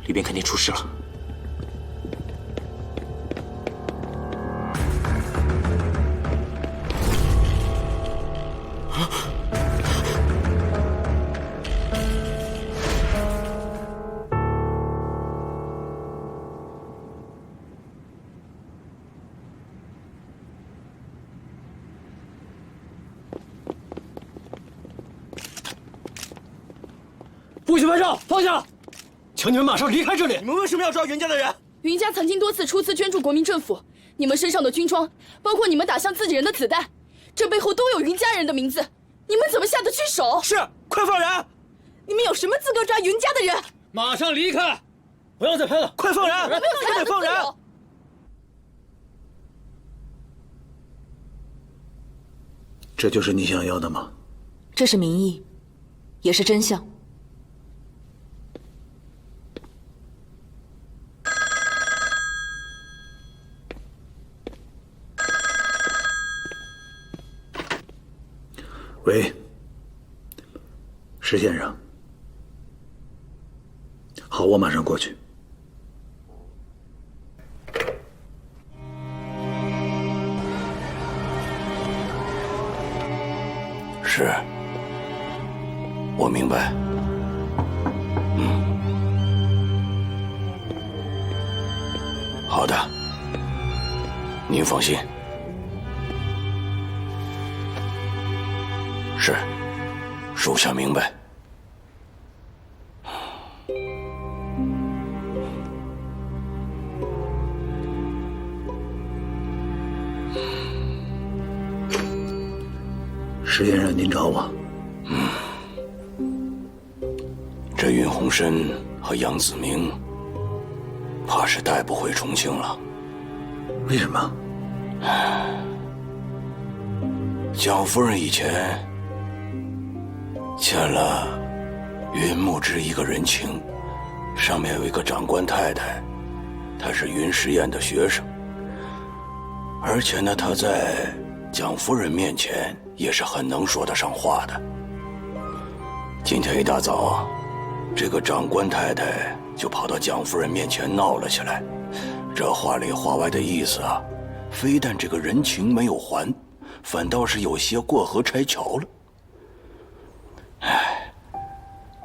里边肯定出事了。不许拍照，放下！请你们马上离开这里！你们为什么要抓云家的人？云家曾经多次出资捐助国民政府，你们身上的军装，包括你们打向自己人的子弹，这背后都有云家人的名字，你们怎么下得去手？是，快放人！你们有什么资格抓云家的人？马上离开！不要再拍了！快放人！我没有快点放人！这就是你想要的吗？这是民意，也是真相。喂，石先生。好，我马上过去。是，我明白。好的，您放心。是，属下明白。石先生，您找我？这윤洪深和杨子明，怕是带不回重庆了。为什么？蒋夫人以前欠了云木之一个人情，上面有一个长官太太，她是云时宴的学生，而且呢，她在蒋夫人面前也是很能说得上话的。今天一大早，这个长官太太就跑到蒋夫人面前闹了起来，这话里话外的意思啊，非但这个人情没有还，反倒是有些过河拆桥了。唉，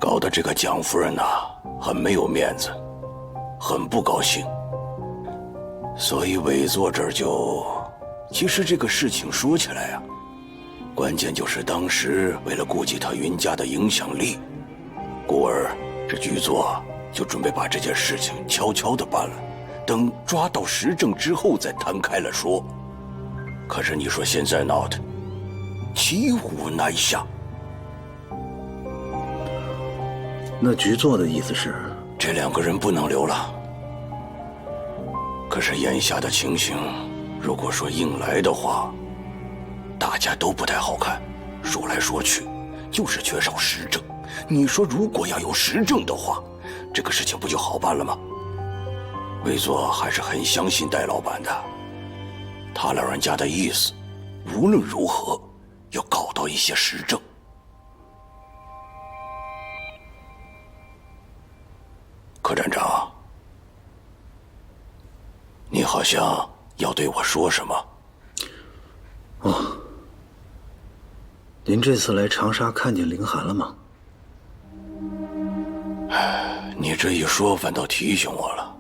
搞得这个蒋夫人呐，很没有面子，很不高兴。所以委座这儿就，其实这个事情说起来啊，关键就是当时为了顾及他云家的影响力，故而这局座就准备把这件事情悄悄地办了，等抓到实证之后再摊开了说。可是你说现在闹的骑虎难下。那局座的意思是，这两个人不能留了。可是眼下的情形，如果说硬来的话，大家都不太好看。说来说去，就是缺少实证。你说如果要有实证的话，这个事情不就好办了吗？委座还是很相信戴老板的，他老人家的意思，无论如何要搞到一些实证。柯站长，你好像要对我说什么？哦，您这次来长沙看见凌寒了吗？你这一说，反倒提醒我了。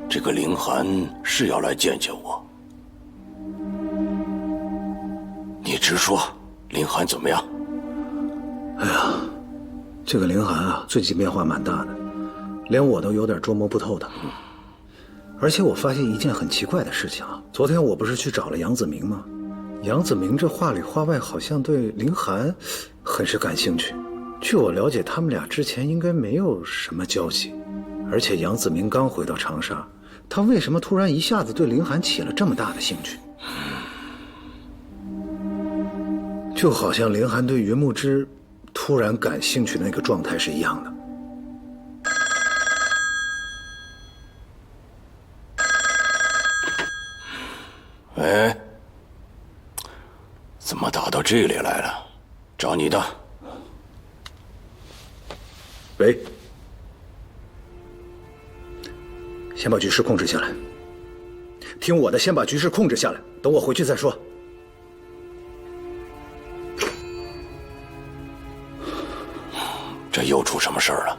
这个凌寒是要来见见我。你直说，凌寒怎么样？哎呀，这个凌寒啊，最近变化蛮大的，连我都有点捉摸不透的。而且我发现一件很奇怪的事情啊，昨天我不是去找了杨子明吗？杨子明这话里话外好像对凌寒很是感兴趣。据我了解，他们俩之前应该没有什么交集。而且杨子明刚回到长沙，他为什么突然一下子对凌寒起了这么大的兴趣？就好像凌寒对云木之突然感兴趣的那个状态是一样的。喂，怎么打到这里来了？找你的。喂，先把局势控制下来。听我的，先把局势控制下来，等我回去再说。这又出什么事儿了？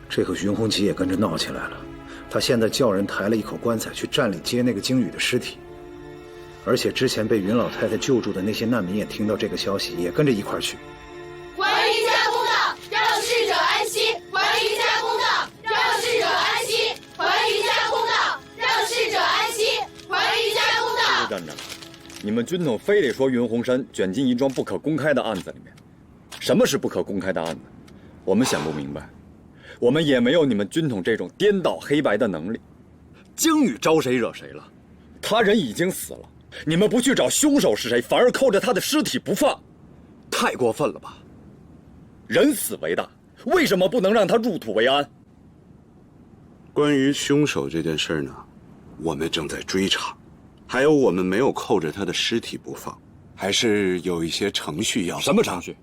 这个云红旗也跟着闹起来了。他现在叫人抬了一口棺材去站里接那个鲸羽的尸体，而且之前被云老太太救助的那些难民也听到这个消息，也跟着一块儿去。还瑜伽公道，让逝者安息；还瑜伽公道，让逝者安息；还瑜伽公道，让逝者安息；还瑜伽公道。站着，你们军统非得说云洪山卷进一桩不可公开的案子里面。什么是不可公开的案子？我们想不明白。我们也没有你们军统这种颠倒黑白的能力。鲸羽招谁惹谁了？他人已经死了，你们不去找凶手是谁，反而扣着他的尸体不放，太过分了吧？人死为大，为什么不能让他入土为安？关于凶手这件事呢，我们正在追查，还有我们没有扣着他的尸体不放，还是有一些程序要。什么程序？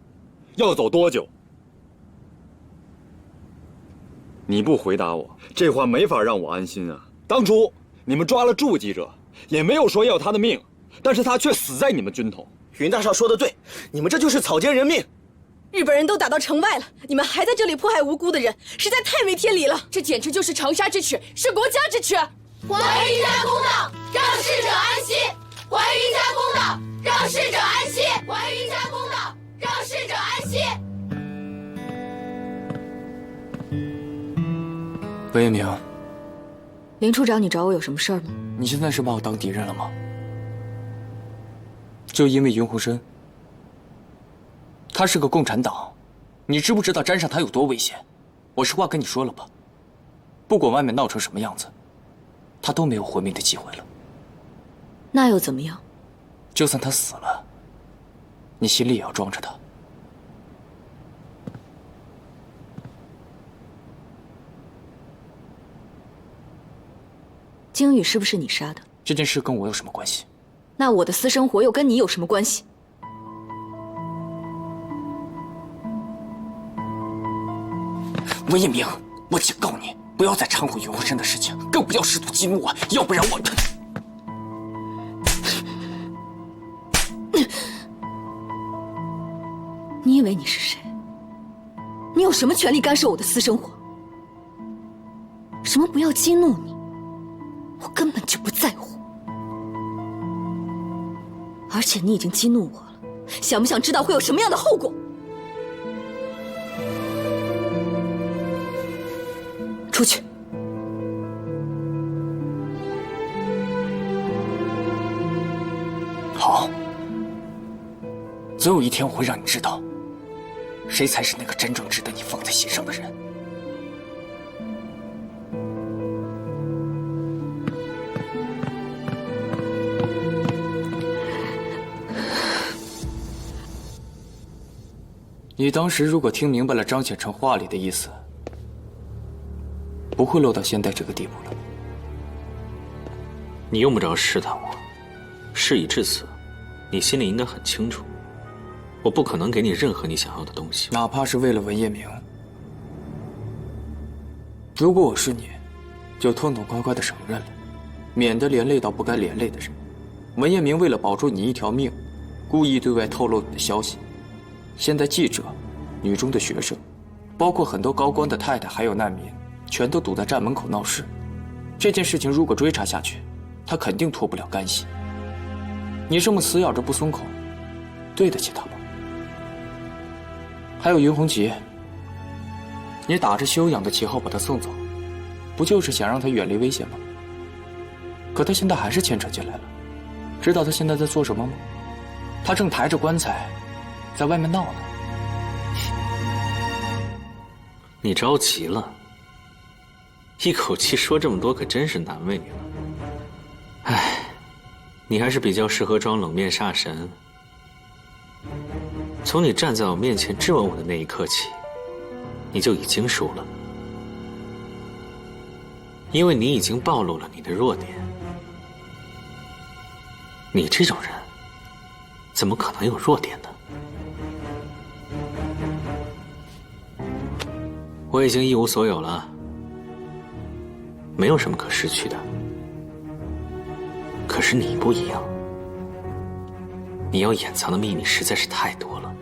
要走多久？你不回答我，这话没法让我安心啊！当初你们抓了驻记者，也没有说要他的命，但是他却死在你们军统。云大少说的对，你们这就是草菅人命。日本人都打到城外了，你们还在这里迫害无辜的人，实在太没天理了！这简直就是长沙之耻，是国家之耻！还瑜伽公道，让逝者安息；还瑜伽公道，让逝者安息；还瑜伽公道，让逝者安息。文彦明，林处长，你找我有什么事儿吗？你现在是把我当敌人了吗？就因为云洪生，他是个共产党，你知不知道沾上他有多危险？我实话跟你说了吧，不管外面闹成什么样子，他都没有活命的机会了。那又怎么样？就算他死了，你心里也要装着他。鲸羽是不是你杀的？这件事跟我有什么关系？那我的私生活又跟你有什么关系？文彦明，我警告你，不要再掺和云洪生的事情，更不要试图激怒我，要不然我……你以为你是谁？你有什么权利干涉我的私生活？什么不要激怒你？我根本就不在乎。而且你已经激怒我了，想不想知道会有什么样的后果？出去。好，总有一天我会让你知道，谁才是那个真正值得你放在心上的人。你当时如果听明白了张显成话里的意思，不会落到现在这个地步了。你用不着试探我，事已至此，你心里应该很清楚，我不可能给你任何你想要的东西，哪怕是为了文彦明。如果我是你，就痛痛快快的承认了，免得连累到不该连累的人。文彦明为了保住你一条命，故意对外透露你的消息。现在记者、女中的学生，包括很多高官的太太，还有难民，全都堵在站门口闹事。这件事情如果追查下去，他肯定脱不了干系。你这么死咬着不松口，对得起他吗？还有云红旗，你打着休养的旗号把他送走，不就是想让他远离危险吗？可他现在还是牵扯进来了。知道他现在在做什么吗？他正抬着棺材在外面闹呢。你着急了，一口气说这么多，可真是难为你了。唉，你还是比较适合装冷面煞神。从你站在我面前质问我的那一刻起，你就已经输了，因为你已经暴露了你的弱点。你这种人，怎么可能有弱点呢？我已经一无所有了，没有什么可失去的。可是你不一样，你要掩藏的秘密实在是太多了，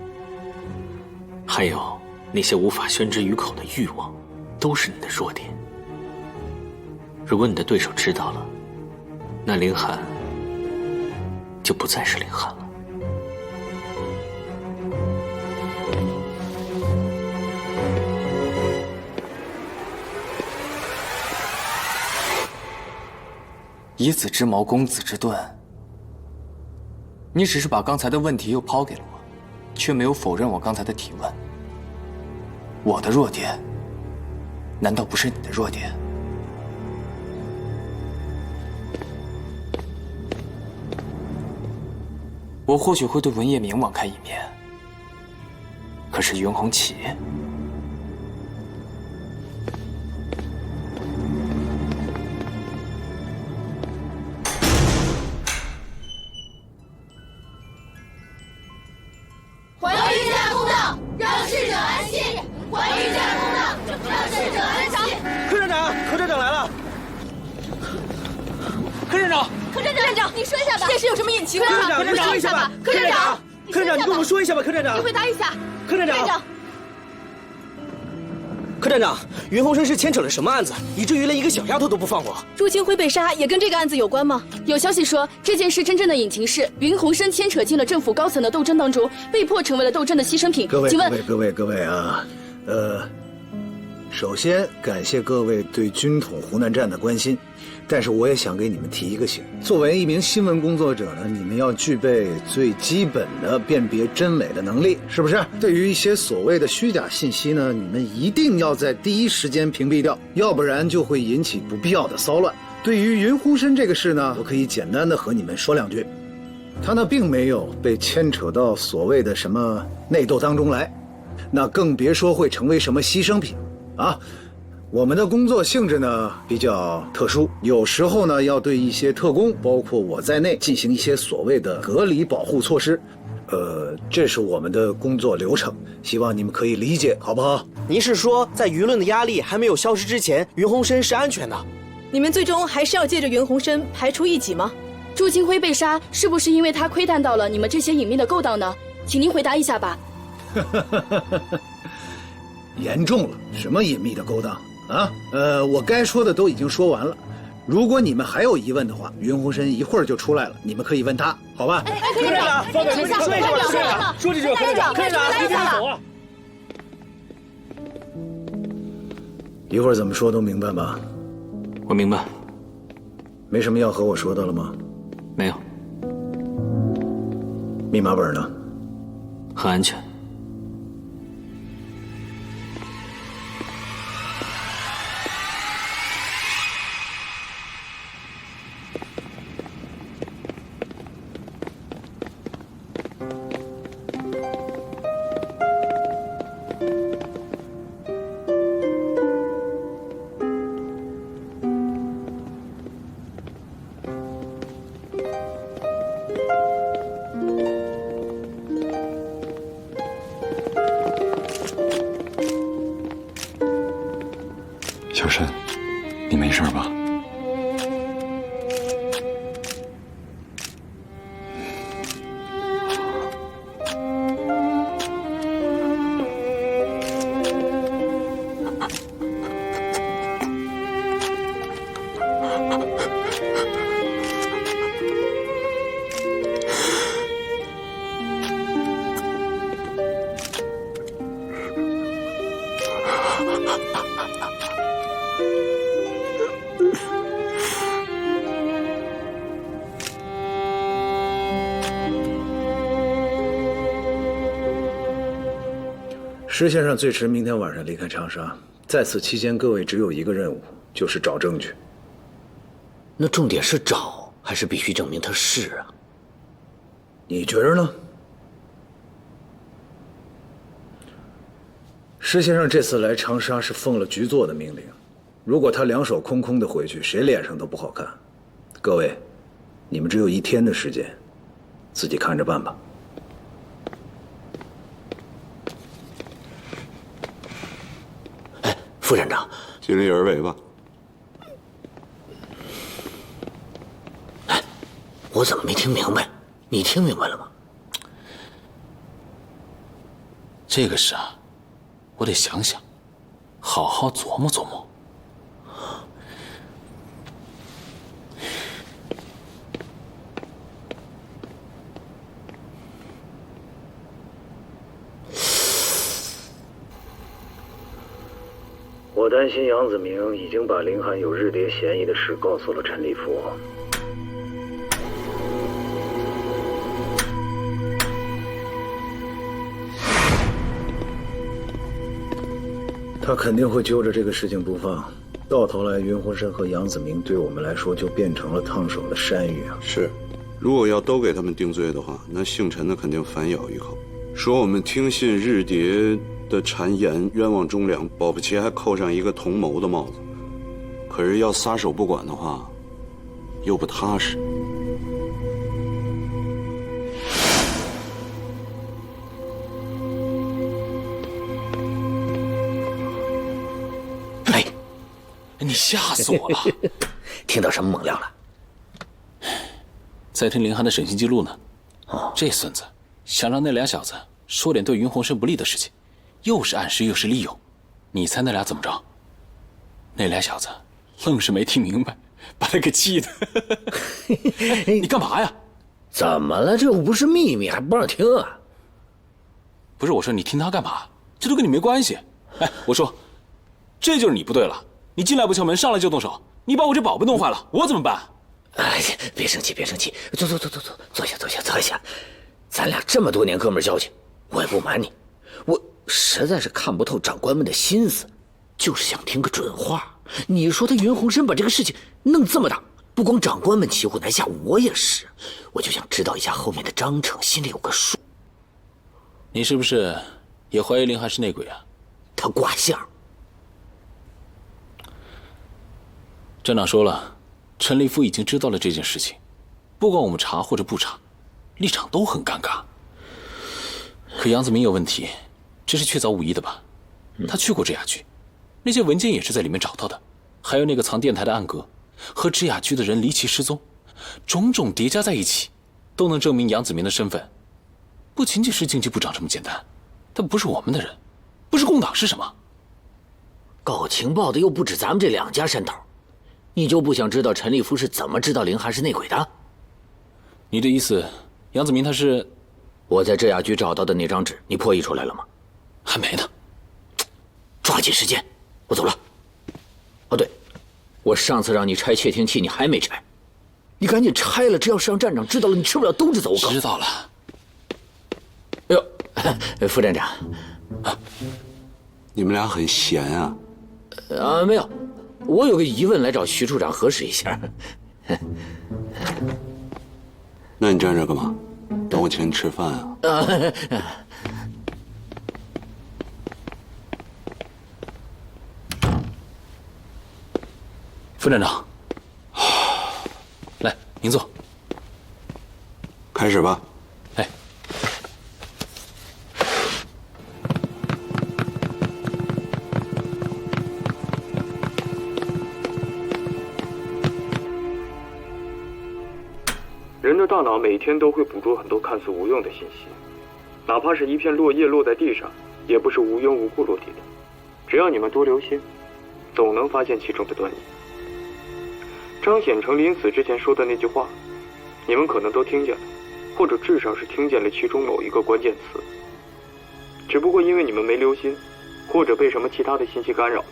还有那些无法宣之于口的欲望，都是你的弱点。如果你的对手知道了，那凌寒就不再是凌寒了。以子之矛攻子之盾。你只是把刚才的问题又抛给了我，却没有否认我刚才的提问。我的弱点，难道不是你的弱点？我或许会对文叶明网开一面，可是云红旗，还于家公道，让逝者安息。还于家公道，让逝者安息。柯站长，柯站长来了。柯站长，柯站长，你说一下吧，这事有什么隐情？柯站长，你说一下吧。柯站长，柯站长，你跟我们说一下吧。柯站长，你回答一下。柯站长，柯站长，云鸿生是牵扯了什么案子，以至于连一个小丫头都不放过？朱清辉被杀也跟这个案子有关吗？有消息说，这件事真正的隐情是云鸿生牵扯进了政府高层的斗争当中，被迫成为了斗争的牺牲品。请问，各位啊，首先感谢各位对军统湖南站的关心，但是我也想给你们提一个醒：作为一名新闻工作者呢，你们要具备最基本的辨别真伪的能力，是不是？对于一些所谓的虚假信息呢，你们一定要在第一时间屏蔽掉，要不然就会引起不必要的骚乱。对于云鸿生这个事呢，我可以简单的和你们说两句，他呢并没有被牵扯到所谓的什么内斗当中来，那更别说会成为什么牺牲品啊。我们的工作性质呢比较特殊，有时候呢要对一些特工，包括我在内，进行一些所谓的隔离保护措施。这是我们的工作流程，希望你们可以理解，好不好？您是说，在舆论的压力还没有消失之前，云鸿生是安全的？你们最终还是要借着云鸿生排除异己吗？朱清辉被杀，是不是因为他窥探到了你们这些隐秘的勾当呢？请您回答一下吧。严重了，什么隐秘的勾当啊？我该说的都已经说完了。如果你们还有疑问的话，云鸿生一会儿就出来了，你们可以问他，好吧？柯站长，方队说一下吧，说这句，柯站长，你听走啊！一会儿怎么说都明白吧？我明白。没什么要和我说的了吗？没有。密码本呢？很安全。小申，你没事吧？施先生最迟明天晚上离开长沙，在此期间，各位只有一个任务，就是找证据。那重点是找，还是必须证明他是啊？你觉着呢？施先生这次来长沙是奉了局座的命令，如果他两手空空的回去，谁脸上都不好看。各位，你们只有1天的时间，自己看着办吧。副站长，尽力而为吧。我怎么没听明白？你听明白了吗？这个事啊，我得想想，好好琢磨琢磨。我担心杨子明已经把林寒有日谍嫌疑的事告诉了陈立夫。他肯定会揪着这个事情不放，到头来云鸿生和杨子明对我们来说就变成了烫手的山芋啊！是，如果要都给他们定罪的话，那姓陈的肯定反咬一口，说我们听信日谍的谗言，冤枉忠良，保不齐还扣上一个同谋的帽子。可是要撒手不管的话，又不踏实。哎，你吓死我了！听到什么猛料了？在听林寒的审讯记录呢。哦，这孙子想让那俩小子说点对云鸿生不利的事情，又是暗示又是利诱。你猜那俩怎么着？那俩小子愣是没听明白，把他给气的。你干嘛呀？怎么了？这又不是秘密，还不让听啊？不是我说，你听他干嘛？这都跟你没关系。哎，我说，这就是你不对了。你进来不敲门，上来就动手，你把我这宝贝弄坏了，我怎么办？哎，别生气，别生气，坐，坐下。咱俩这么多年哥们交情，我也不瞒你，我实在是看不透长官们的心思，就是想听个准话。你说他云鸿生把这个事情弄这么大，不光长官们骑虎难下，我也是，我就想知道一下后面的章程，心里有个数。你是不是也怀疑林寒是内鬼啊？他挂相。站长说了，陈立夫已经知道了这件事情，不管我们查或者不查，立场都很尴尬。可杨子明有问题，这是确凿无疑的吧？他去过制雅居，那些文件也是在里面找到的，还有那个藏电台的暗格，和制雅居的人离奇失踪，种种叠加在一起，都能证明杨子明的身份不仅仅是经济部长这么简单。他不是我们的人，不是共党是什么？搞情报的又不止咱们这2家山头，你就不想知道陈立夫是怎么知道林寒是内鬼的？你的意思，杨子明他是……我在制雅居找到的那张纸，你破译出来了吗？还没呢。抓紧时间，我走了。哦对，我上次让你拆窃听器，你还没拆，你赶紧拆了，这要是让站长知道了，你吃不了兜着走。知道了。哎呦，副站长，你们俩很闲啊？没有，我有个疑问来找徐处长核实一下。那你站这干嘛？等我请你吃饭啊？副站长，来，您坐。开始吧。哎，人的大脑每天都会捕捉很多看似无用的信息，哪怕是一片落叶落在地上，也不是无缘无故落地的。只要你们多留心，总能发现其中的端倪。张显成临死之前说的那句话，你们可能都听见了，或者至少是听见了其中某一个关键词。只不过因为你们没留心，或者被什么其他的信息干扰了，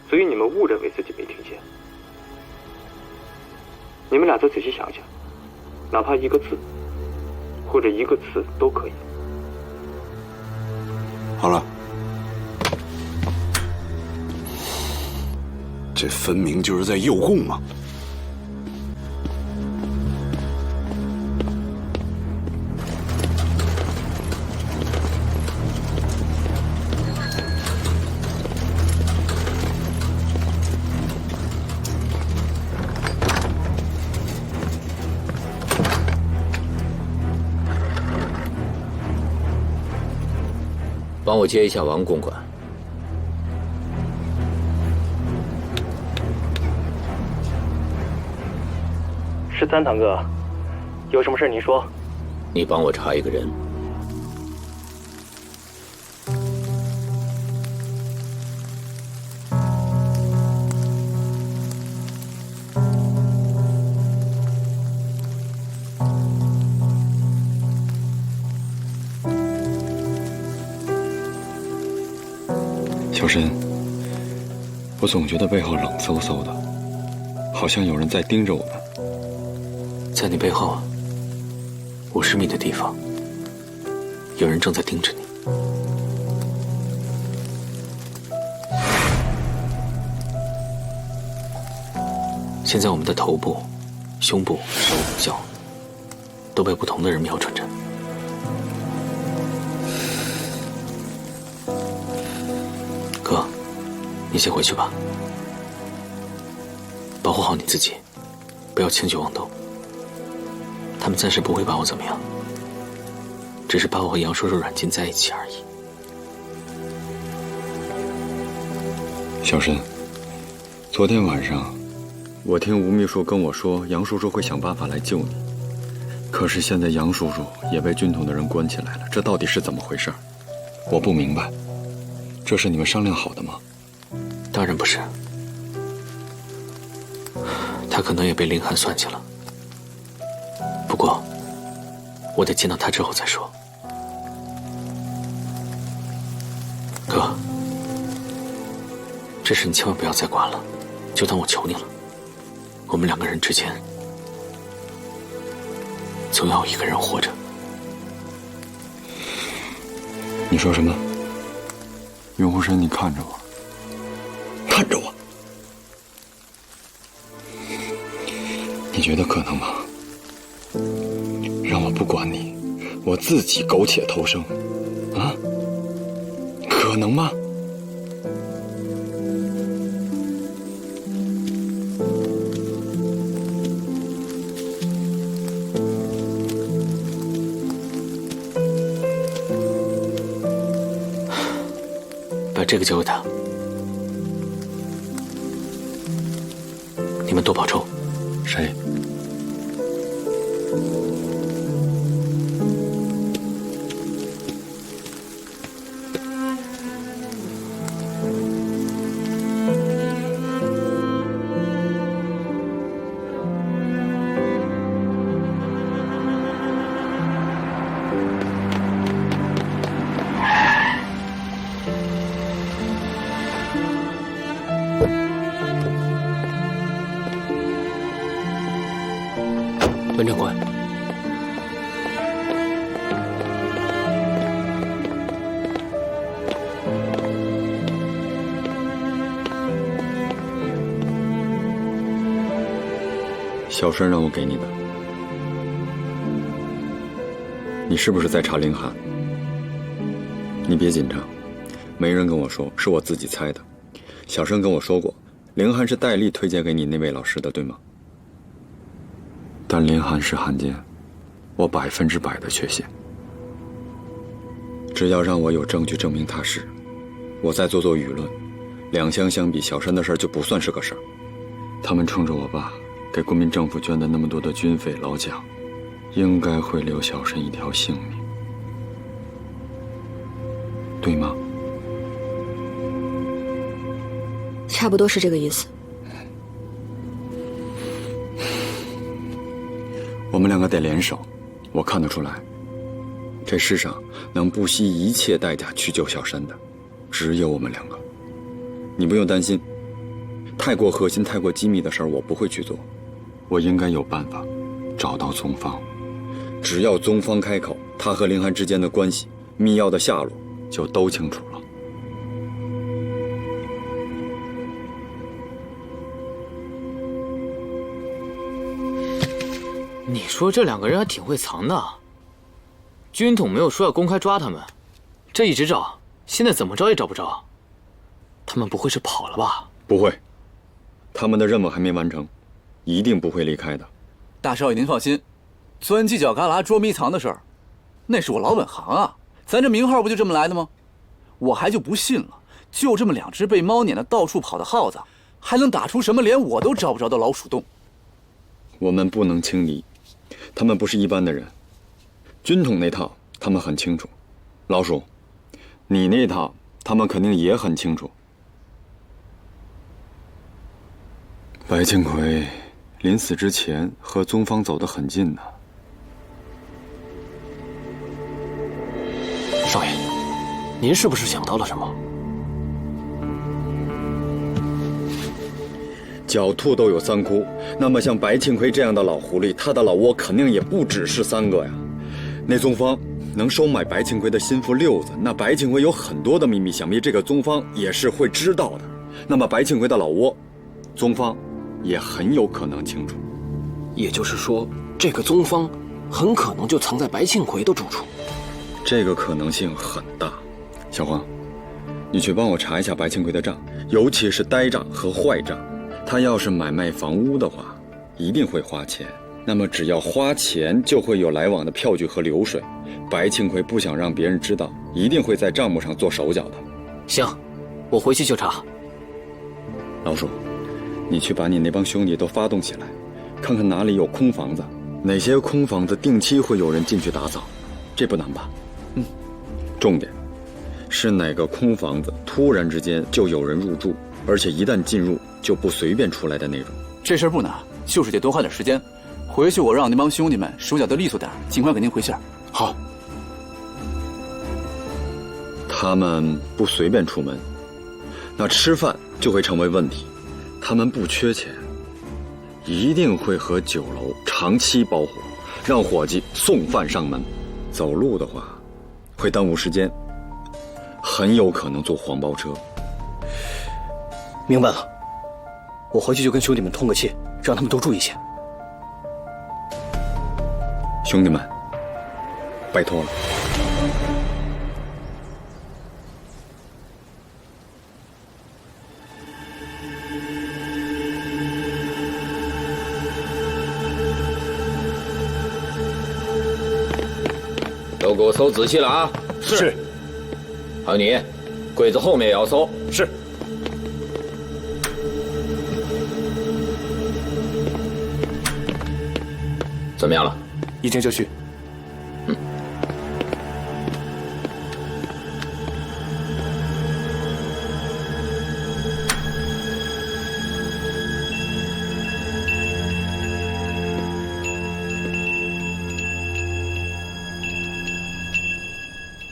所以你们误认为自己没听见。你们俩再仔细想想，哪怕一个字，或者一个词都可以。好了，这分明就是在诱供嘛！帮我接一下王公馆。13堂哥，有什么事你说。你帮我查一个人。小申，我总觉得背后冷飕飕的，好像有人在盯着我们。在你背后50米的地方，有人正在盯着你。现在我们的头部、胸部、手脚都被不同的人瞄准着。哥，你先回去吧，保护好你自己，不要轻举妄动。他们暂时不会把我怎么样，只是把我和杨叔叔软禁在一起而已。小申，昨天晚上，我听吴秘书跟我说，杨叔叔会想办法来救你。可是现在杨叔叔也被军统的人关起来了，这到底是怎么回事？我不明白。这是你们商量好的吗？当然不是，他可能也被林寒算计了。不过，我得见到他之后再说。哥，这事你千万不要再管了，就当我求你了。我们2个人之间，总要有一个人活着。你说什么？袁洪山，你看着我，看着我，你觉得可能吗？让我不管你，我自己苟且偷生，啊？可能吗？把这个交给他，你们多保重。谁？文长官，小申让我给你的，你是不是在查林寒？你别紧张，没人跟我说，是我自己猜的。小申跟我说过，林寒是戴笠推荐给你那位老师的，对吗？但林寒是汉奸，我100%的确信。只要让我有证据证明他是，我再做舆论，2相相比，小申的事就不算是个事儿。他们冲着我爸给国民政府捐的那么多的军费劳奖，应该会留小申一条性命，对吗？差不多是这个意思。我们2个得联手，我看得出来，这世上能不惜一切代价去救小申的，只有我们2个。你不用担心，太过核心、太过机密的事儿我不会去做，我应该有办法找到宗方。只要宗方开口，他和林寒之间的关系、密钥的下落就都清楚了。你说这2个人还挺会藏的，军统没有说要公开抓他们，这一直找，现在怎么着也找不着。他们不会是跑了吧？不会，他们的任务还没完成，一定不会离开的。大少爷您放心，钻犄角旮旯捉迷藏的事儿，那是我老本行啊，咱这名号不就这么来的吗？我还就不信了，就这么2只被猫撵的到处跑的耗子，还能打出什么连我都找不着的老鼠洞？我们不能轻敌，他们不是一般的人。军统那套他们很清楚，老鼠，你那套他们肯定也很清楚。白庆奎临死之前和宗方走得很近呢。少爷，您是不是想到了什么？狡兔都有3窟，那么像白庆奎这样的老狐狸，他的老窝肯定也不只是3个呀。那宗方能收买白庆奎的心腹六子，那白庆奎有很多的秘密，想必这个宗方也是会知道的。那么白庆奎的老窝，宗方也很有可能清楚。也就是说，这个宗方很可能就藏在白庆奎的住处。这个可能性很大。小黄，你去帮我查一下白庆奎的账，尤其是呆账和坏账。他要是买卖房屋的话，一定会花钱。那么只要花钱，就会有来往的票据和流水。白庆奎不想让别人知道，一定会在账目上做手脚的。行，我回去就查。老鼠，你去把你那帮兄弟都发动起来，看看哪里有空房子，哪些空房子定期会有人进去打扫，这不难吧？重点是哪个空房子突然之间就有人入住，而且一旦进入就不随便出来的那种。这事儿不难，就是得多花点时间。回去我让那帮兄弟们手脚都利索点，尽快给您回信儿。好。他们不随便出门，那吃饭就会成为问题。他们不缺钱，一定会和酒楼长期包伙，让伙计送饭上门。走路的话会耽误时间，很有可能坐黄包车。明白了，我回去就跟兄弟们通个气，让他们多注意些。兄弟们，拜托了。都给我搜仔细了啊！是。还有你，柜子后面也要搜。是。怎么样了？已经就绪。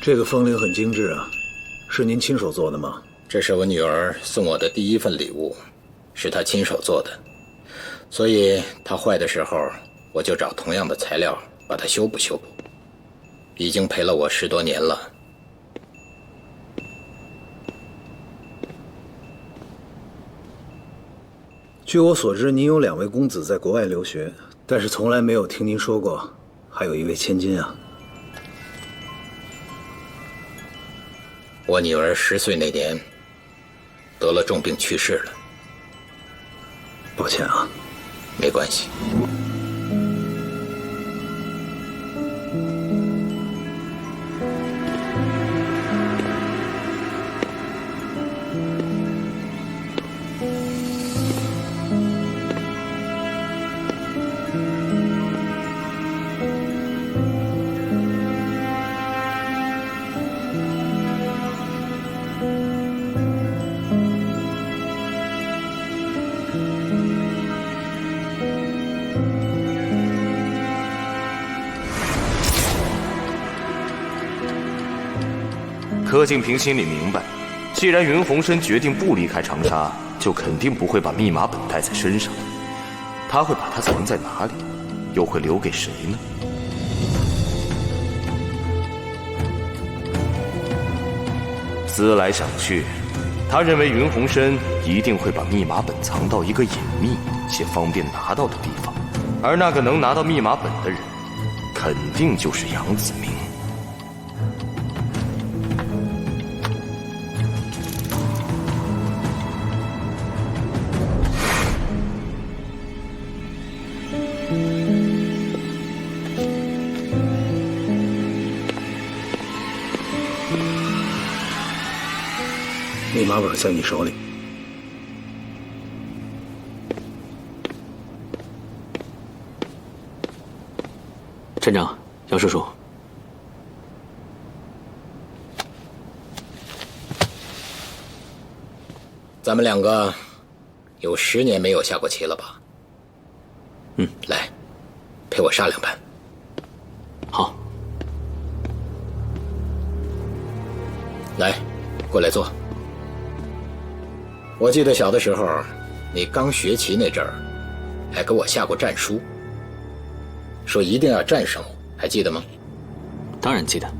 这个风铃很精致啊，是您亲手做的吗？这是我女儿送我的第一份礼物，是她亲手做的，所以她坏的时候，我就找同样的材料把它修补修补。已经陪了我10多年了。据我所知，您有2位公子在国外留学，但是从来没有听您说过还有1位千金啊。我女儿10岁那年得了重病去世了。抱歉啊。没关系。柯敬平心里明白，既然云鸿生决定不离开长沙，就肯定不会把密码本带在身上。他会把它藏在哪里，又会留给谁呢？思来想去，他认为云鸿生一定会把密码本藏到一个隐秘且方便拿到的地方，而那个能拿到密码本的人，肯定就是杨子明。密码本在你手里。站长，姚叔叔。咱们两个有10年没有下过棋了吧？来，陪我杀2盘。好。来，过来坐。我记得小的时候，你刚学棋那阵儿，还给我下过战书，说一定要战胜我，还记得吗？当然记得。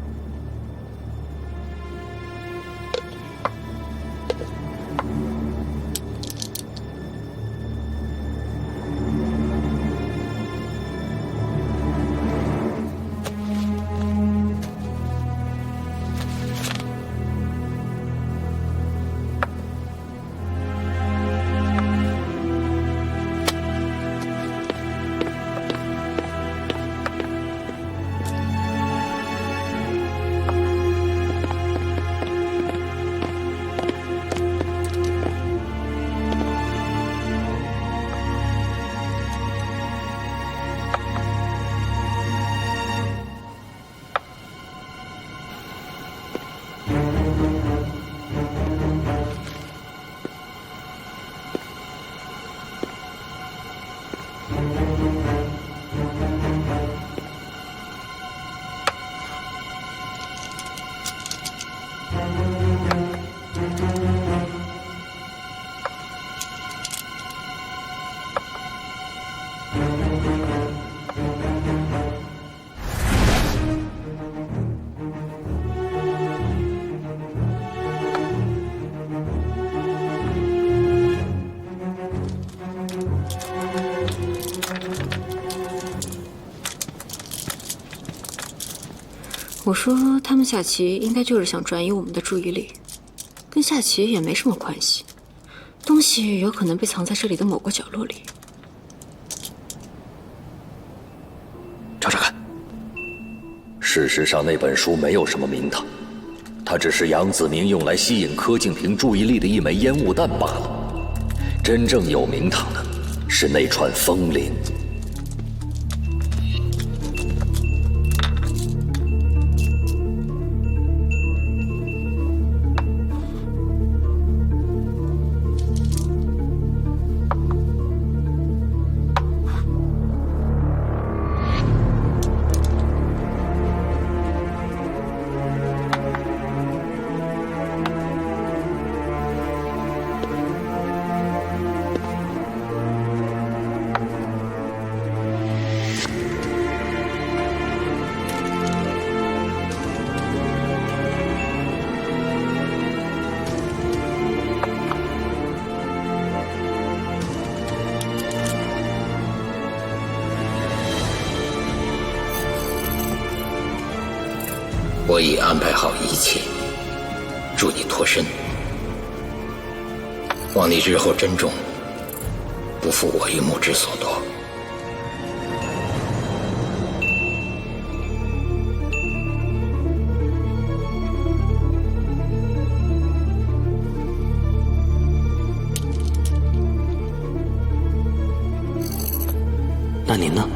我说他们下棋应该就是想转移我们的注意力，跟下棋也没什么关系，东西有可能被藏在这里的某个角落里。查查看。事实上，那本书没有什么名堂，它只是杨子明用来吸引柯敬平注意力的一枚烟雾弹罢了。真正有名堂的是那串风铃。我已安排好一切，助你脱身，望你日后珍重，不负我与木之所托。那您呢？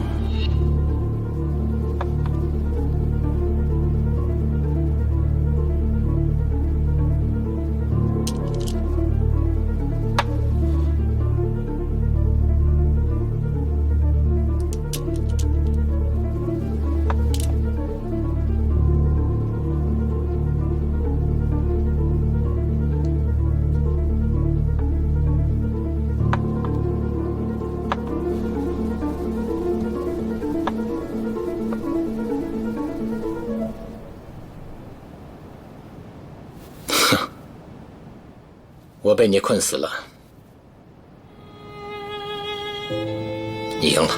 我被你困死了，你赢了。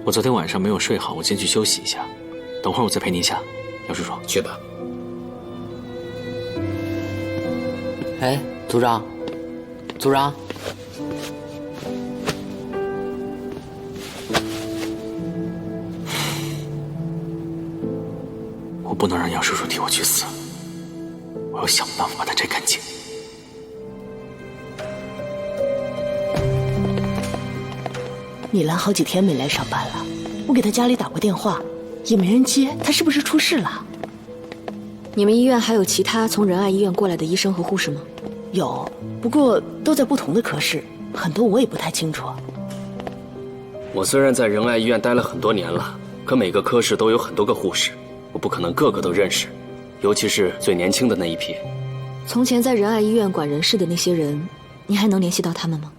我昨天晚上没有睡好，我先去休息一下，等会儿我再陪您下。姚叔叔，去吧。哎，组长，组长。我不能让杨叔叔替我去死，我要想办法把他摘干净。米兰好几天没来上班了，我给他家里打过电话，也没人接，他是不是出事了？你们医院还有其他从仁爱医院过来的医生和护士吗？有，不过都在不同的科室，很多我也不太清楚。我虽然在仁爱医院待了很多年了，可每个科室都有很多个护士，我不可能个个都认识，尤其是最年轻的那一批。从前在仁爱医院管人事的那些人，你还能联系到他们吗？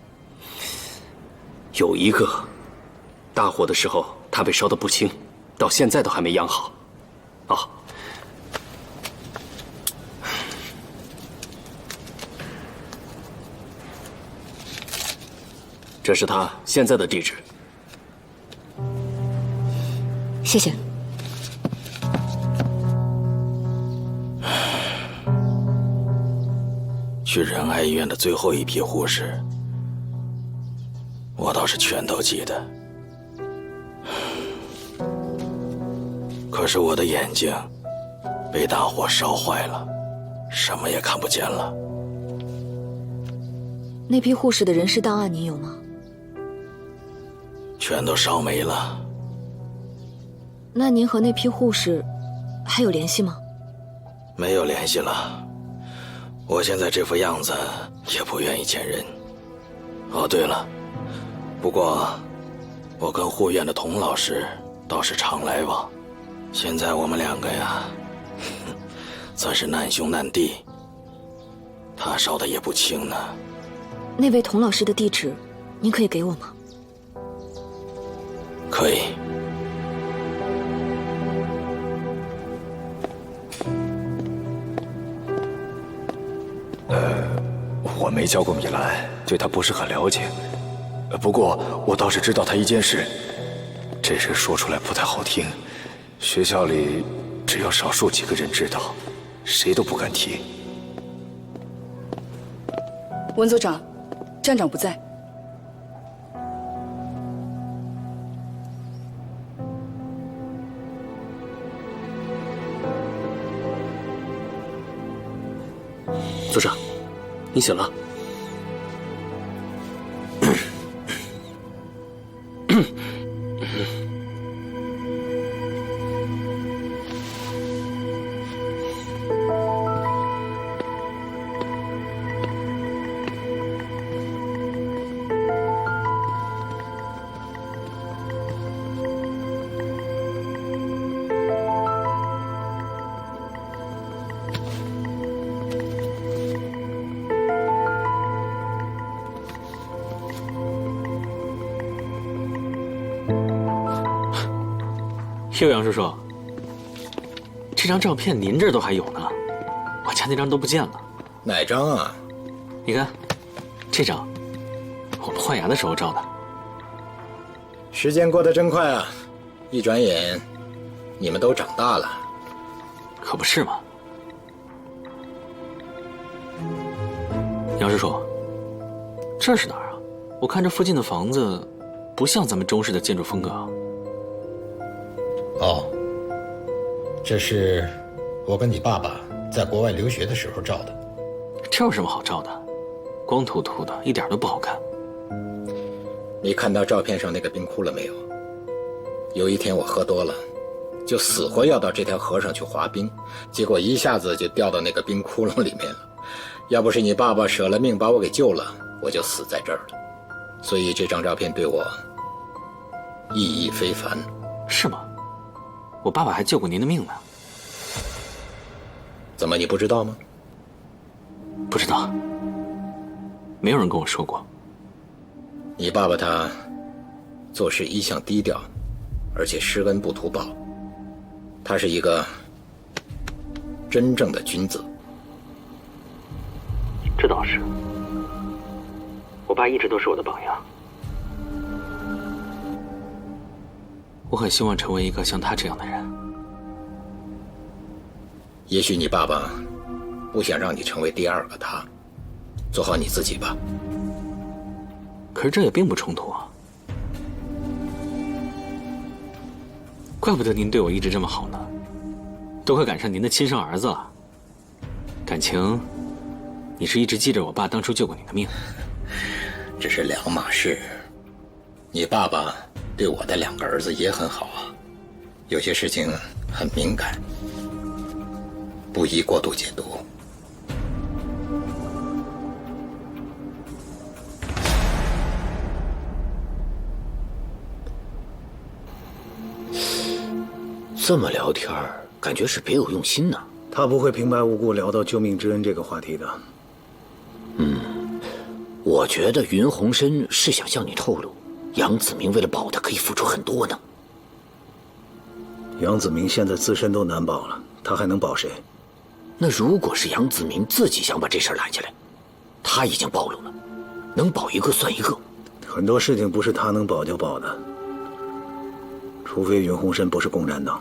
有一个，大火的时候他被烧得不轻，到现在都还没养好。啊，这是他现在的地址。谢谢。去仁爱医院的最后一批护士，我倒是全都记得。可是我的眼睛被大火烧坏了，什么也看不见了。那批护士的人事档案你有吗？全都烧没了。那您和那批护士还有联系吗？没有联系了。我现在这副样子也不愿意见人。哦，对了，不过我跟护院的童老师倒是常来往。现在我们两个呀，算是难兄难弟。他烧的也不轻呢。那位童老师的地址，您可以给我吗？可以。我没教过米兰，对她不是很了解。不过我倒是知道她一件事，这事说出来不太好听，学校里只有少数几个人知道，谁都不敢提。文组长，站长不在。组长，你醒了。哟，杨叔叔，这张照片您这儿都还有呢，我家那张都不见了。哪张啊？你看，这张，我们换牙的时候照的。时间过得真快啊，一转眼，你们都长大了。可不是嘛。杨叔叔，这是哪儿啊？我看这附近的房子，不像咱们中式的建筑风格啊。哦，这是我跟你爸爸在国外留学的时候照的。这有什么好照的？光秃秃的，一点都不好看。你看到照片上那个冰窟了没有？有一天我喝多了，就死活要到这条河上去滑冰，结果一下子就掉到那个冰窟窿里面了。要不是你爸爸舍了命把我给救了，我就死在这儿了。所以这张照片对我意义非凡。是吗？我爸爸还救过您的命呢。怎么你不知道吗？不知道，没有人跟我说过。你爸爸他做事一向低调，而且施恩不图报，他是一个真正的君子。这倒是，我爸一直都是我的榜样。我很希望成为一个像他这样的人。也许你爸爸不想让你成为第二个他，做好你自己吧。可是这也并不冲突啊。怪不得您对我一直这么好呢。都快赶上您的亲生儿子了。感情，你是一直记着我爸当初救过你的命。这是两码事。你爸爸对我的2个儿子也很好啊，有些事情很敏感，不宜过度解读。这么聊天，感觉是别有用心呢。他不会平白无故聊到救命之恩这个话题的。我觉得云鸿深是想向你透露，杨子明为了保他可以付出很多呢。杨子明现在自身都难保了，他还能保谁？那如果是杨子明自己想把这事拦下来，他已经暴露了，能保一个算一个。很多事情不是他能保就保的，除非云鸿深不是共产党。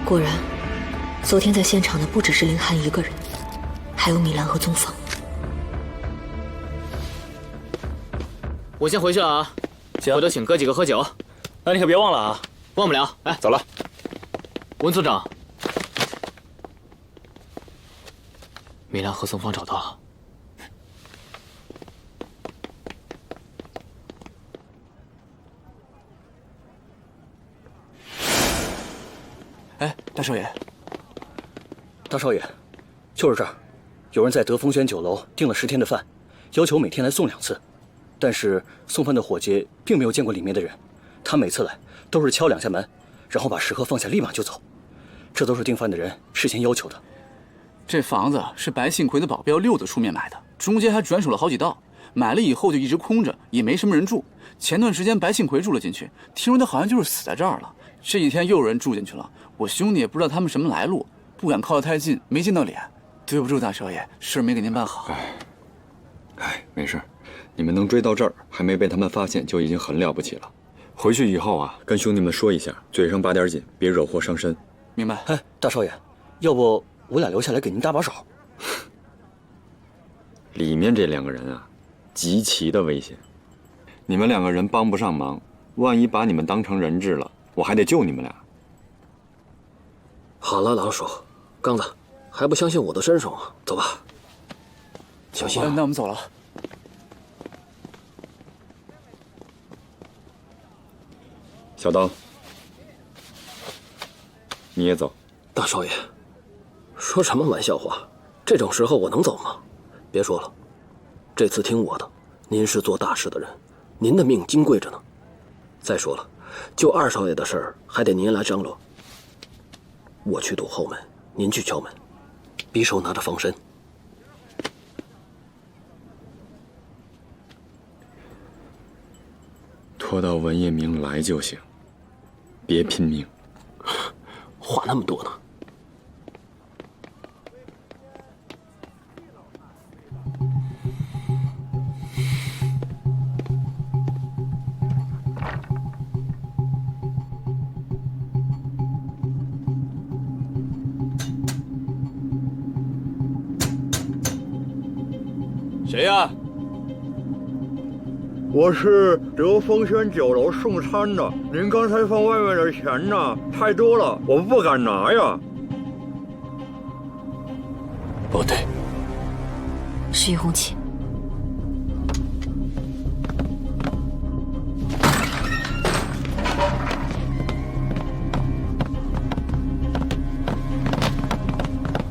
果然，昨天在现场的不只是林寒一个人，还有米兰和宗方。我先回去了啊，回头请哥几个喝酒。那你可别忘了啊，忘不了。哎，走了。文组长，米兰和宗方找到了。哎，大少爷，大少爷，就是这儿，有人在德丰轩酒楼订了10天的饭，要求每天来送2次，但是送饭的伙计并没有见过里面的人，他每次来都是敲2下门，然后把食盒放下立马就走，这都是订饭的人事先要求的。这房子是白幸奎的保镖六子出面买的，中间还转手了好几道，买了以后就一直空着，也没什么人住。前段时间白幸奎住了进去，听说他好像就是死在这儿了。这几天又有人住进去了，我兄弟也不知道他们什么来路，不敢靠得太近，没见到脸。对不住大少爷，事没给您办好。没事，你们能追到这儿，还没被他们发现，就已经很了不起了。回去以后啊，跟兄弟们说一下，嘴上把点紧，别惹祸伤身。明白。哎，大少爷，要不我俩留下来给您搭把手？里面这2个人啊，极其的危险，你们2个人帮不上忙，万一把你们当成人质了，我还得救你们俩。好了，狼叔，刚子，还不相信我的身手啊？走吧，小心。那我们走了。小刀，你也走。大少爷，说什么玩笑话？这种时候我能走吗？别说了，这次听我的，您是做大事的人，您的命金贵着呢。再说了，就2少爷的事儿还得您来张罗。我去堵后门，您去敲门，匕首拿着防身。拖到文业明来就行，别拼命。话那么多呢。谁呀？我是德丰轩酒楼送餐的，您刚才放外面的钱呢，太多了，我不敢拿呀。不对，是于红旗。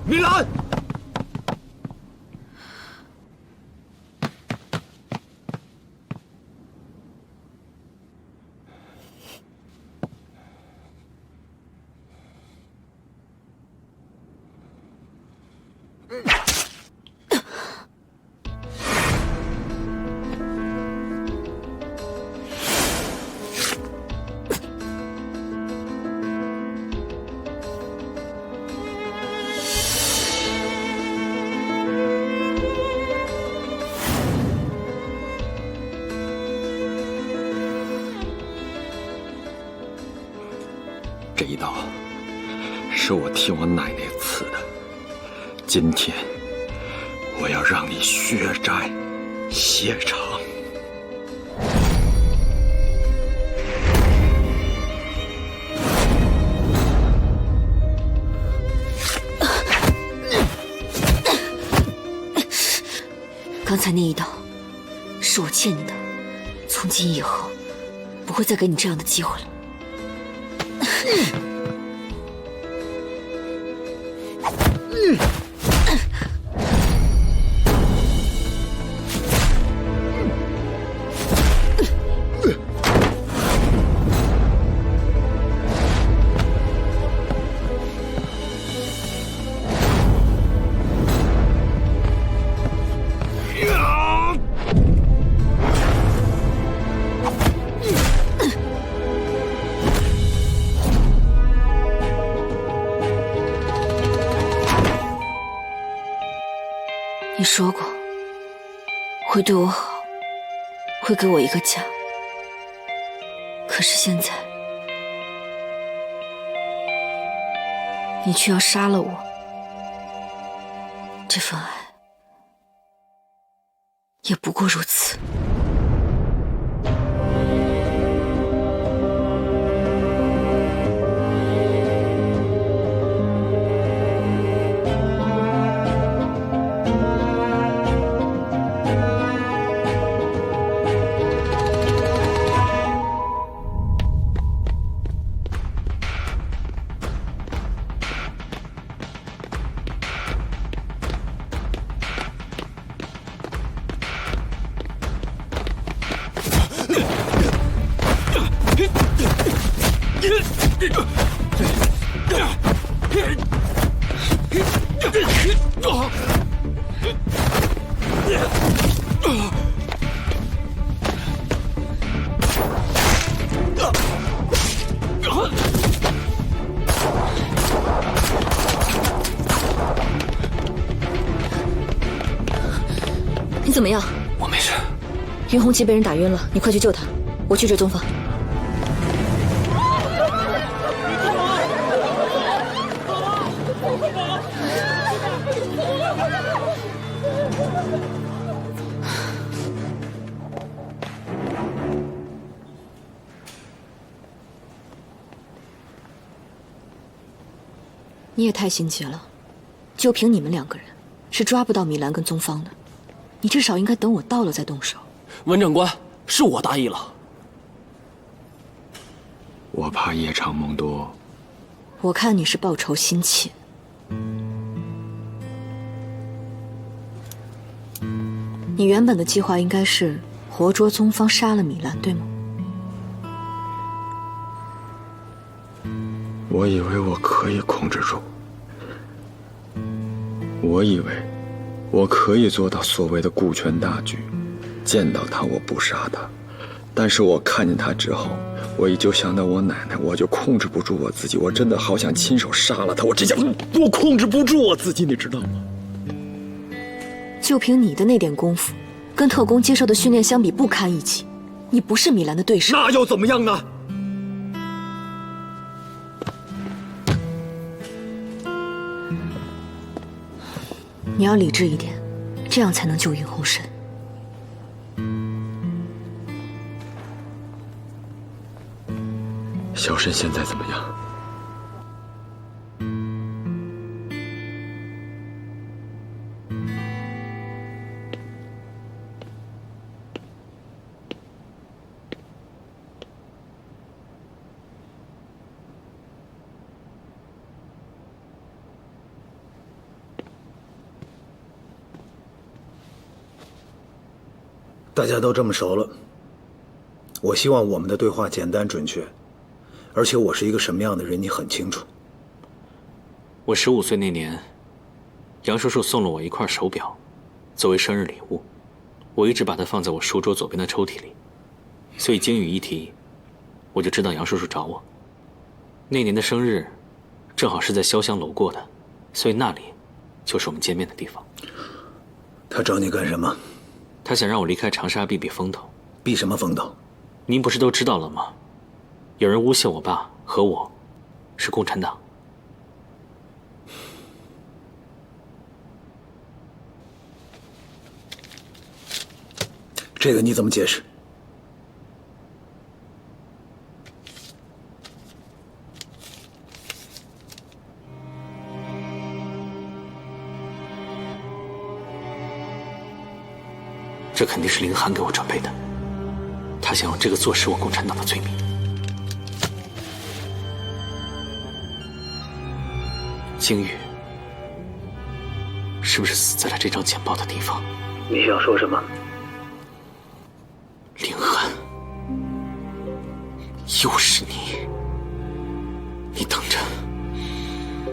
米兰。 这一刀是我替我奶奶刺的，今天我要让你血债血偿。刚才那一刀是我欠你的，从今以后不会再给你这样的机会了。 你说过会对我好，会给我一个家。可是现在，你却要杀了我。这份爱也不过如此。 你怎么样？我没事。云红旗被人打晕了，你快去救他，我去追宗方。 你也太心急了，就凭你们两个人，是抓不到米兰跟宗方的。你至少应该等我到了再动手。温长官，是我大意了。我怕夜长梦多。我看你是报仇心切。你原本的计划应该是活捉宗方，杀了米兰，对吗？ 我以为我可以控制住，我以为我可以做到所谓的顾全大局，见到他我不杀他，但是我看见他之后，我一就想到我奶奶，我就控制不住我自己，我真的好想亲手杀了他，我控制不住我自己，你知道吗？就凭你的那点功夫，跟特工接受的训练相比不堪一击，你不是米兰的对手。那又怎么样呢？ 你要理智一点，这样才能救云红参。小申现在怎么样？大家都这么熟了，我希望我们的对话简单准确，而且我是一个什么样的人，你很清楚。我15岁那年，杨叔叔送了我一块手表，作为生日礼物，我一直把它放在我书桌左边的抽屉里，所以京宇一提，我就知道杨叔叔找我。那年的生日，正好是在潇湘楼过的，所以那里就是我们见面的地方。他找你干什么？他想让我离开长沙避避风头。避什么风头？您不是都知道了吗？有人诬陷我爸和我是共产党。这个你怎么解释？这肯定是林寒给我准备的，他想用这个坐实我共产党的罪名。京宇是不是死在了这张简报的地方？你想说什么？林寒，又是你！你等着，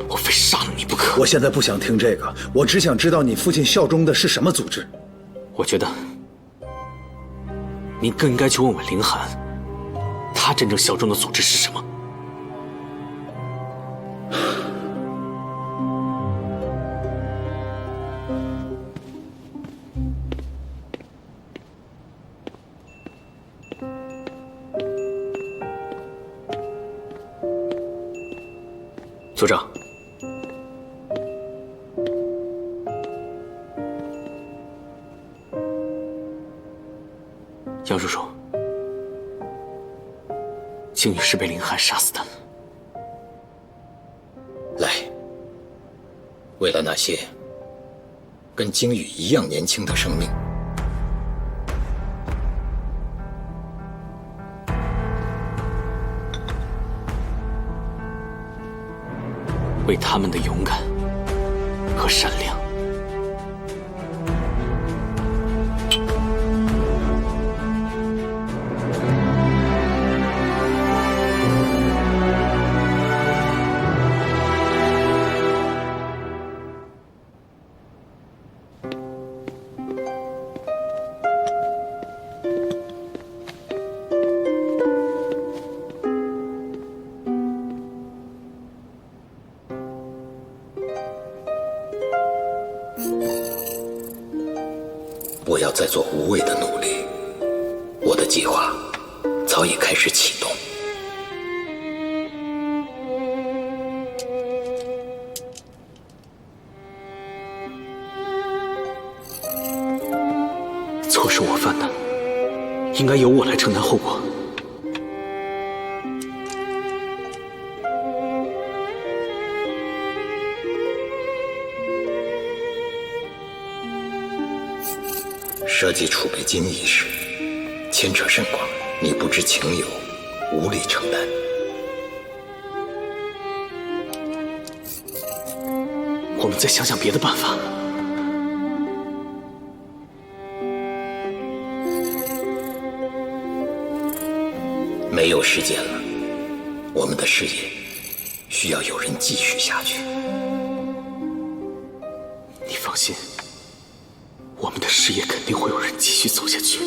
我非杀了你不可！我现在不想听这个，我只想知道你父亲效忠的是什么组织。我觉得您更应该去问问林寒，他真正效忠的组织是什么。组长，杨叔叔，京宇是被林寒杀死的。来，为了那些跟京宇一样年轻的生命，为他们的勇敢和善良。我要再做无谓的努力，我的计划早已开始启动。错是我犯的，应该由我来承担后果。涉及储备金一事，牵扯甚广，你不知情由，无力承担。我们再想想别的办法。没有时间了，我们的事业需要有人继续下去。你放心，我们的事业肯定会有人继续走下去。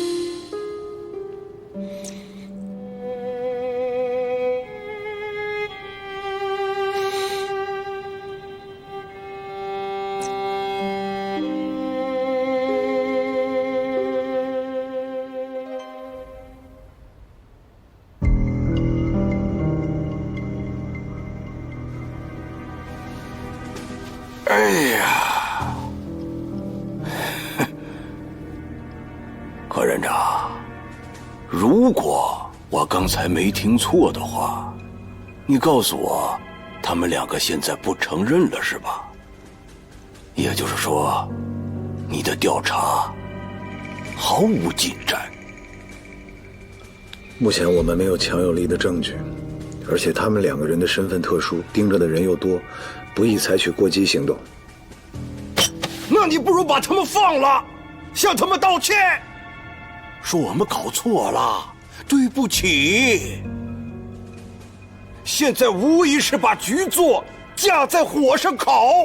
哎呀，何院长，如果我刚才没听错的话，你告诉我，他们两个现在不承认了是吧？也就是说，你的调查毫无进展。目前我们没有强有力的证据，而且他们两个人的身份特殊，盯着的人又多，不宜采取过激行动。那你不如把他们放了，向他们道歉。说我们搞错了，对不起。现在无疑是把局座架在火上烤。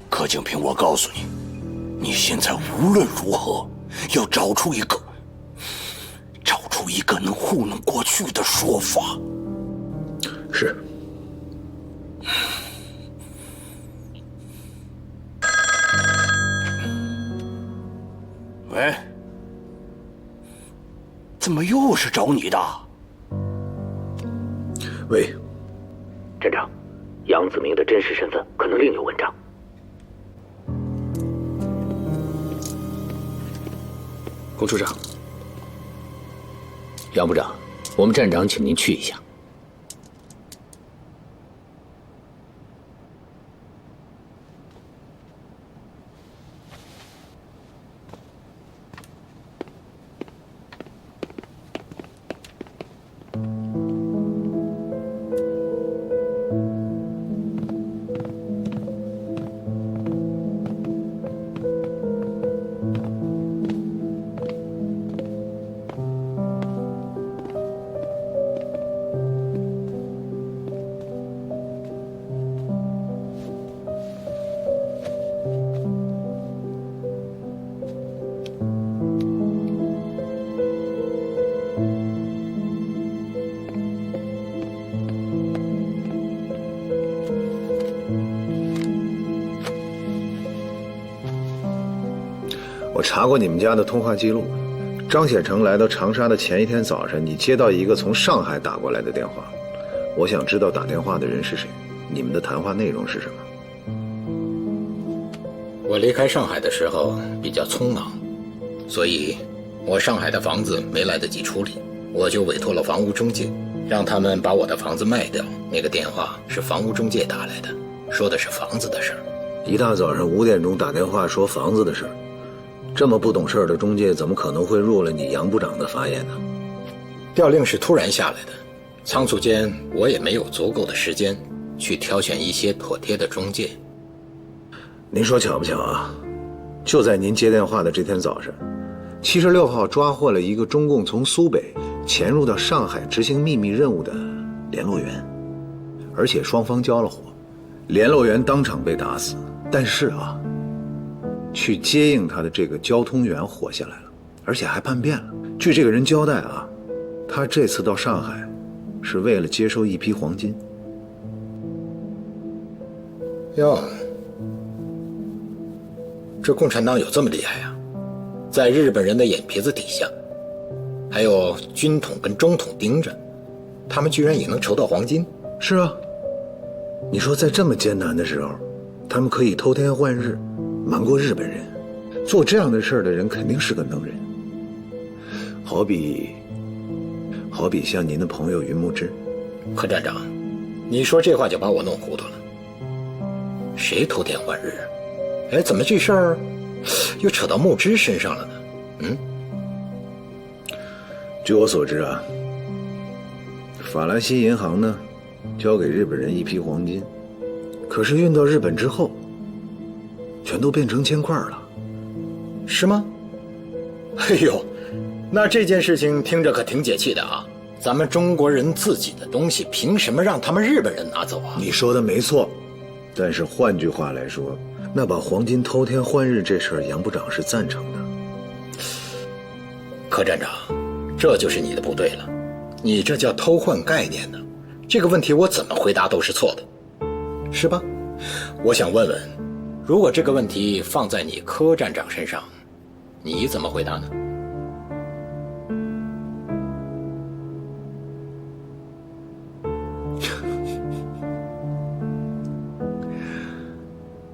柯景平，我告诉你，你现在无论如何要找出一个能糊弄过去的说法。是。喂，怎么又是找你的？喂，站长，杨子明的真实身份可能另有文章。龚处长，杨部长，我们站长请您去一下。我查过你们家的通话记录，张显成来到长沙的前一天早晨，你接到一个从上海打过来的电话。我想知道打电话的人是谁，你们的谈话内容是什么？我离开上海的时候比较匆忙，所以我上海的房子没来得及处理，我就委托了房屋中介，让他们把我的房子卖掉。那个电话是房屋中介打来的，说的是房子的事儿。一大早上5点钟打电话说房子的事儿，这么不懂事儿的中介怎么可能会入了你杨部长的法眼呢？调令是突然下来的，仓促间我也没有足够的时间去挑选一些妥帖的中介。您说巧不巧啊？就在您接电话的这天早上，76号抓获了一个中共从苏北潜入到上海执行秘密任务的联络员，而且双方交了火，联络员当场被打死。但是啊，去接应他的这个交通员活下来了，而且还叛变了。据这个人交代啊，他这次到上海是为了接收一批黄金。哟，这共产党有这么厉害啊？在日本人的眼皮子底下，还有军统跟中统盯着，他们居然也能筹到黄金。是啊，你说在这么艰难的时候，他们可以偷天换日，瞒过日本人，做这样的事儿的人肯定是个能人。好比像您的朋友云木之。柯站长，你说这话就把我弄糊涂了。谁偷天换日？哎，怎么这事儿又扯到木之身上了呢？嗯？据我所知啊，法兰西银行呢，交给日本人一批黄金，可是运到日本之后，全都变成铅块了。是吗？哎呦，那这件事情听着可挺解气的啊！咱们中国人自己的东西，凭什么让他们日本人拿走啊？你说的没错，但是换句话来说，那把黄金偷天换日这事儿，杨部长是赞成的。柯站长，这就是你的不对了，你这叫偷换概念呢。这个问题我怎么回答都是错的，是吧？我想问问，如果这个问题放在你柯站长身上，你怎么回答呢？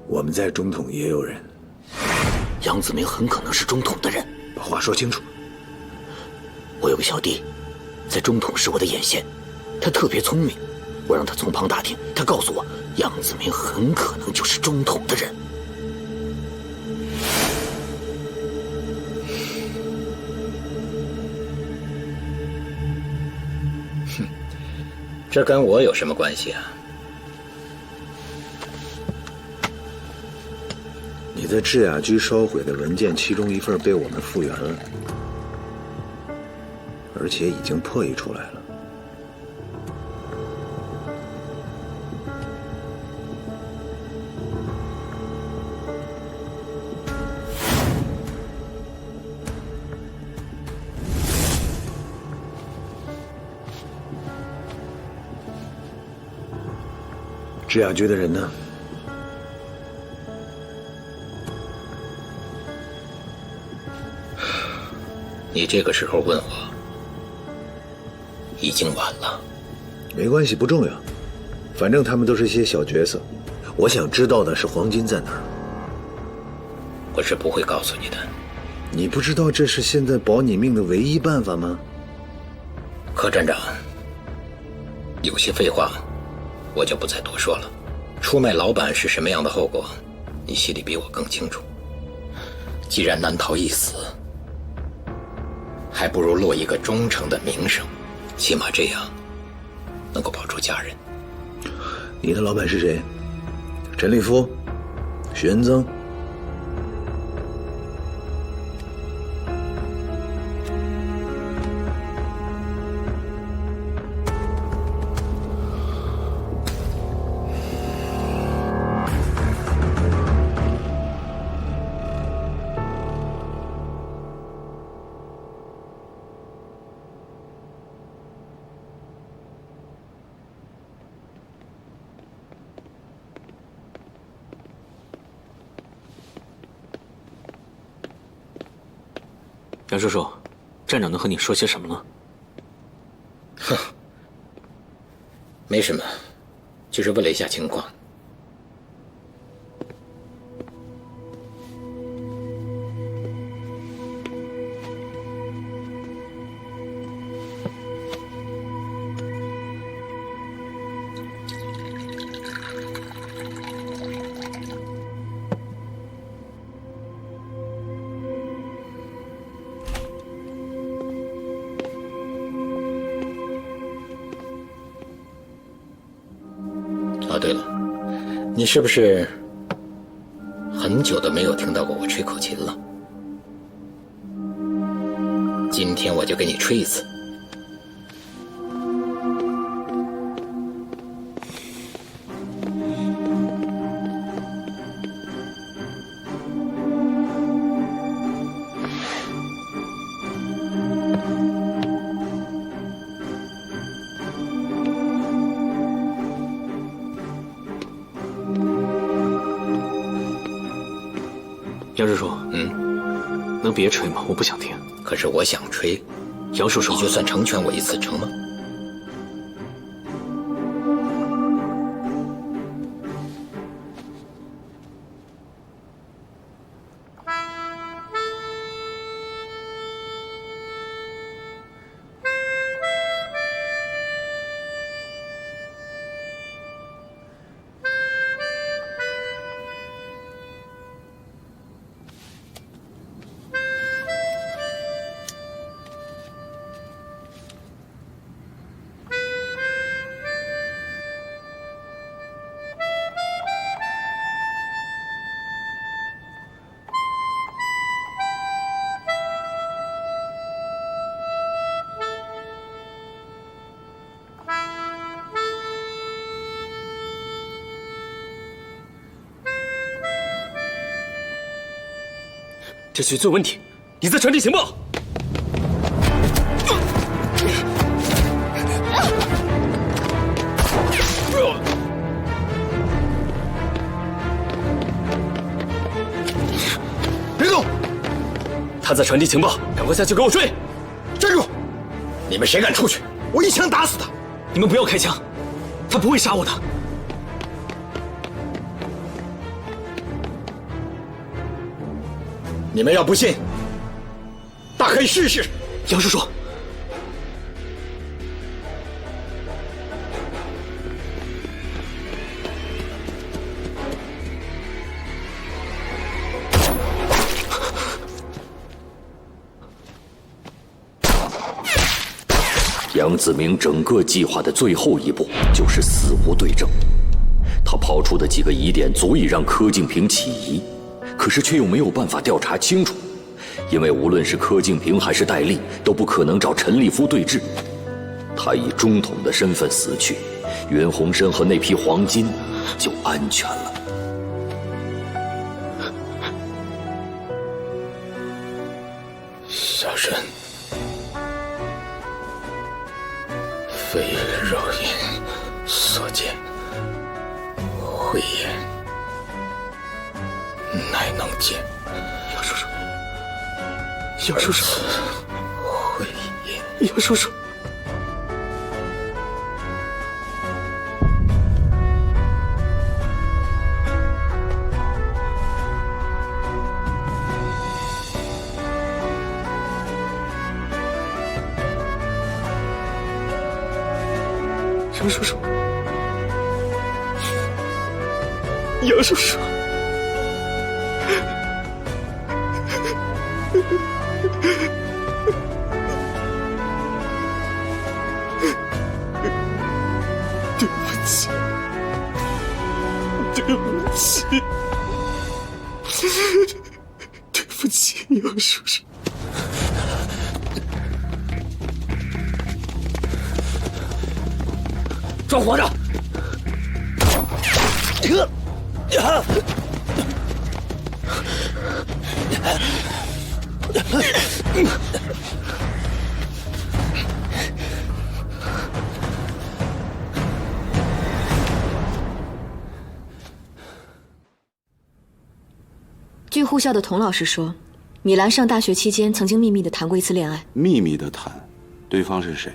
我们在中统也有人，杨子明很可能是中统的人。把话说清楚。我有个小弟，在中统是我的眼线，他特别聪明，我让他从旁打听，他告诉我，杨子明很可能就是中统的人。哼，这跟我有什么关系啊？在智雅居烧毁的文件，其中一份被我们复原了，而且已经破译出来了。智雅居的人呢？你这个时候问我，已经晚了。没关系，不重要，反正他们都是些小角色。我想知道的是黄金在哪儿。我是不会告诉你的。你不知道这是现在保你命的唯一办法吗？柯站长，有些废话我就不再多说了。出卖老板是什么样的后果，你心里比我更清楚。既然难逃一死，还不如落一个忠诚的名声，起码这样能够保住家人。你的老板是谁？陈立夫、许恩增？杨叔叔，站长能和你说些什么呢？哼，没什么，就是问了一下情况。哦，对了，你是不是很久都没有听到过我吹口琴了？今天我就给你吹一次。杨叔叔，能别吹吗？我不想听。可是我想吹，杨叔叔，你就算成全我一次，成吗？这局最有问题，你在传递情报。别动！他在传递情报，赶快下去给我追！站住！你们谁敢出去，我一枪打死他！你们不要开枪，他不会杀我的。你们要不信，大可以试试。杨叔叔，杨子明整个计划的最后一步就是死无对证，他抛出的几个疑点足以让柯敬平起疑。可是却又没有办法调查清楚，因为无论是柯敬平还是戴笠，都不可能找陈立夫对质。他以中统的身份死去，袁洪深和那批黄金就安全了。小人非肉眼所见，慧眼乃能见。杨叔叔，杨叔叔，慧眼，杨叔叔。杨叔叔，杨叔叔，对不起，对不起，对不起，杨叔叔。抓活着！据护校的童老师说，米兰上大学期间曾经秘密地谈过一次恋爱。秘密的谈，对方是谁？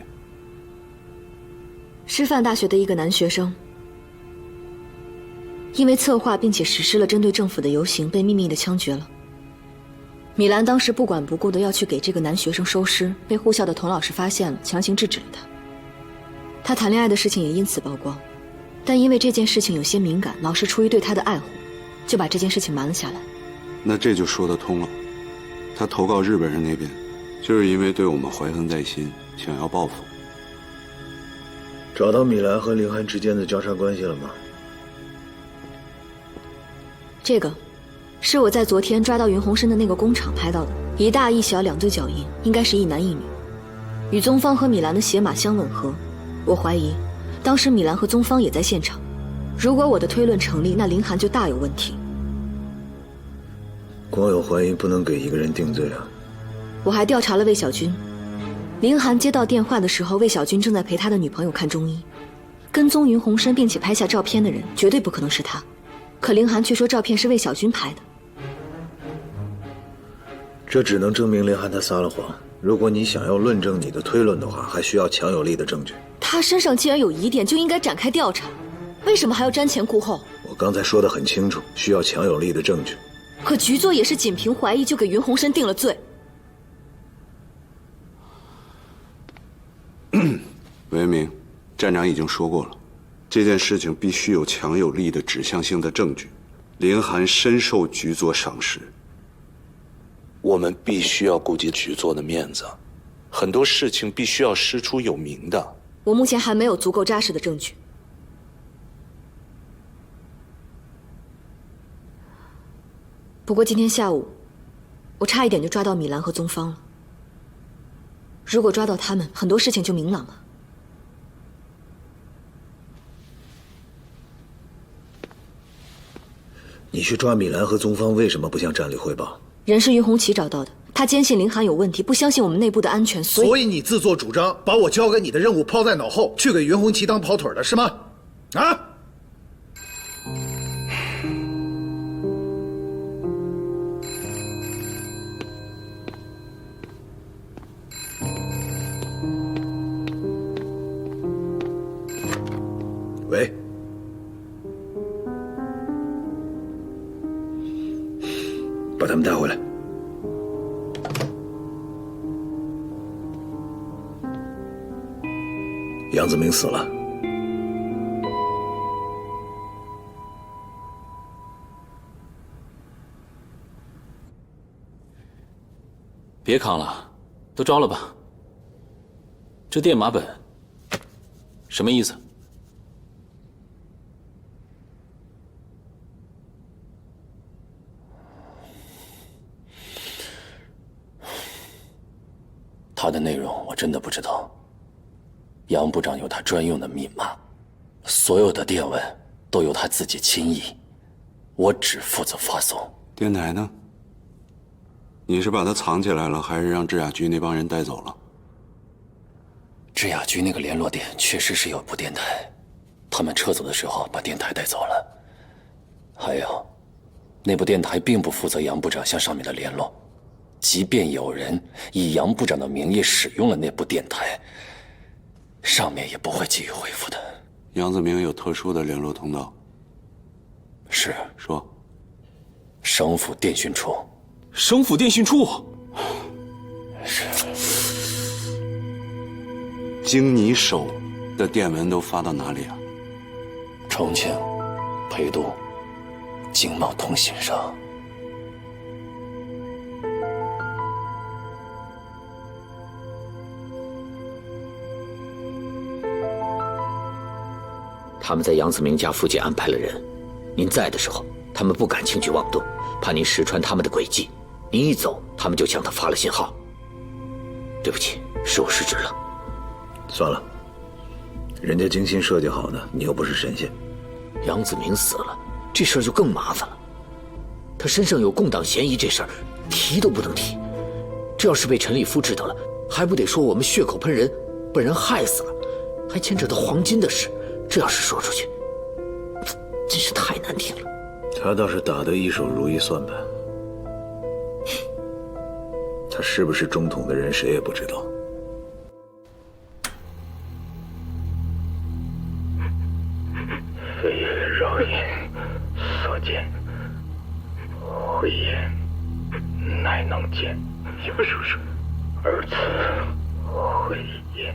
师范大学的一个男学生，因为策划并且实施了针对政府的游行，被秘密地枪决了。米兰当时不管不顾的要去给这个男学生收尸，被护校的童老师发现了，强行制止了他。他谈恋爱的事情也因此曝光，但因为这件事情有些敏感，老师出于对他的爱护，就把这件事情瞒了下来。那这就说得通了，他投靠日本人那边，就是因为对我们怀恨在心，想要报复。找到米兰和凌寒之间的交叉关系了吗？这个是我在昨天抓到云洪深的那个工厂拍到的，一大一小2对脚印，应该是一男一女，与宗方和米兰的鞋码相吻合。我怀疑当时米兰和宗方也在现场，如果我的推论成立，那凌寒就大有问题。光有怀疑不能给一个人定罪啊。我还调查了魏小军，凌寒接到电话的时候，魏小军正在陪他的女朋友看中医，跟踪云洪深并且拍下照片的人绝对不可能是他，可凌寒却说照片是魏小军拍的。这只能证明凌寒他撒了谎。如果你想要论证你的推论的话，还需要强有力的证据。他身上既然有疑点，就应该展开调查，为什么还要瞻前顾后？我刚才说得很清楚，需要强有力的证据。可局座也是仅凭怀疑就给云洪深定了罪。韦明，站长已经说过了，这件事情必须有强有力的指向性的证据。凌寒深受局座赏识，我们必须要顾及局座的面子，很多事情必须要师出有名的。我目前还没有足够扎实的证据。不过今天下午，我差一点就抓到米兰和宗方了。如果抓到他们，很多事情就明朗了。你去抓米兰和宗方，为什么不向站里汇报？人是云红旗找到的，他坚信凌寒有问题，不相信我们内部的安全，所以你自作主张，把我交给你的任务抛在脑后，去给云红旗当跑腿的是吗？啊！喂，把他们带回来。杨子明死了。别扛了，都招了吧。这电码本什么意思？杨部长有他专用的密码，所有的电文都由他自己亲译，我只负责发送。电台呢？你是把它藏起来了，还是让制雅局那帮人带走了？制雅局那个联络点确实是有部电台，他们撤走的时候把电台带走了。还有，那部电台并不负责杨部长向上面的联络，即便有人以杨部长的名义使用了那部电台，上面也不会给予回复的。杨子明有特殊的联络通道？是。说。省府电讯处。省府电讯处。是。经你手的电文都发到哪里啊？重庆、陪都、经贸通信社。他们在杨子明家附近安排了人，您在的时候，他们不敢轻举妄动，怕您识穿他们的诡计。您一走，他们就向他发了信号。对不起，是我失职了。算了，人家精心设计好的，你又不是神仙。杨子明死了，这事儿就更麻烦了。他身上有共党嫌疑，这事儿提都不能提。这要是被陈立夫知道了，还不得说我们血口喷人，把人害死了，还牵扯到黄金的事。这要是说出去，真是太难听了。他倒是打得一手如意算盘，他是不是中统的人，谁也不知道。非饶眼所见，慧眼乃能见。杨叔叔，儿子慧眼。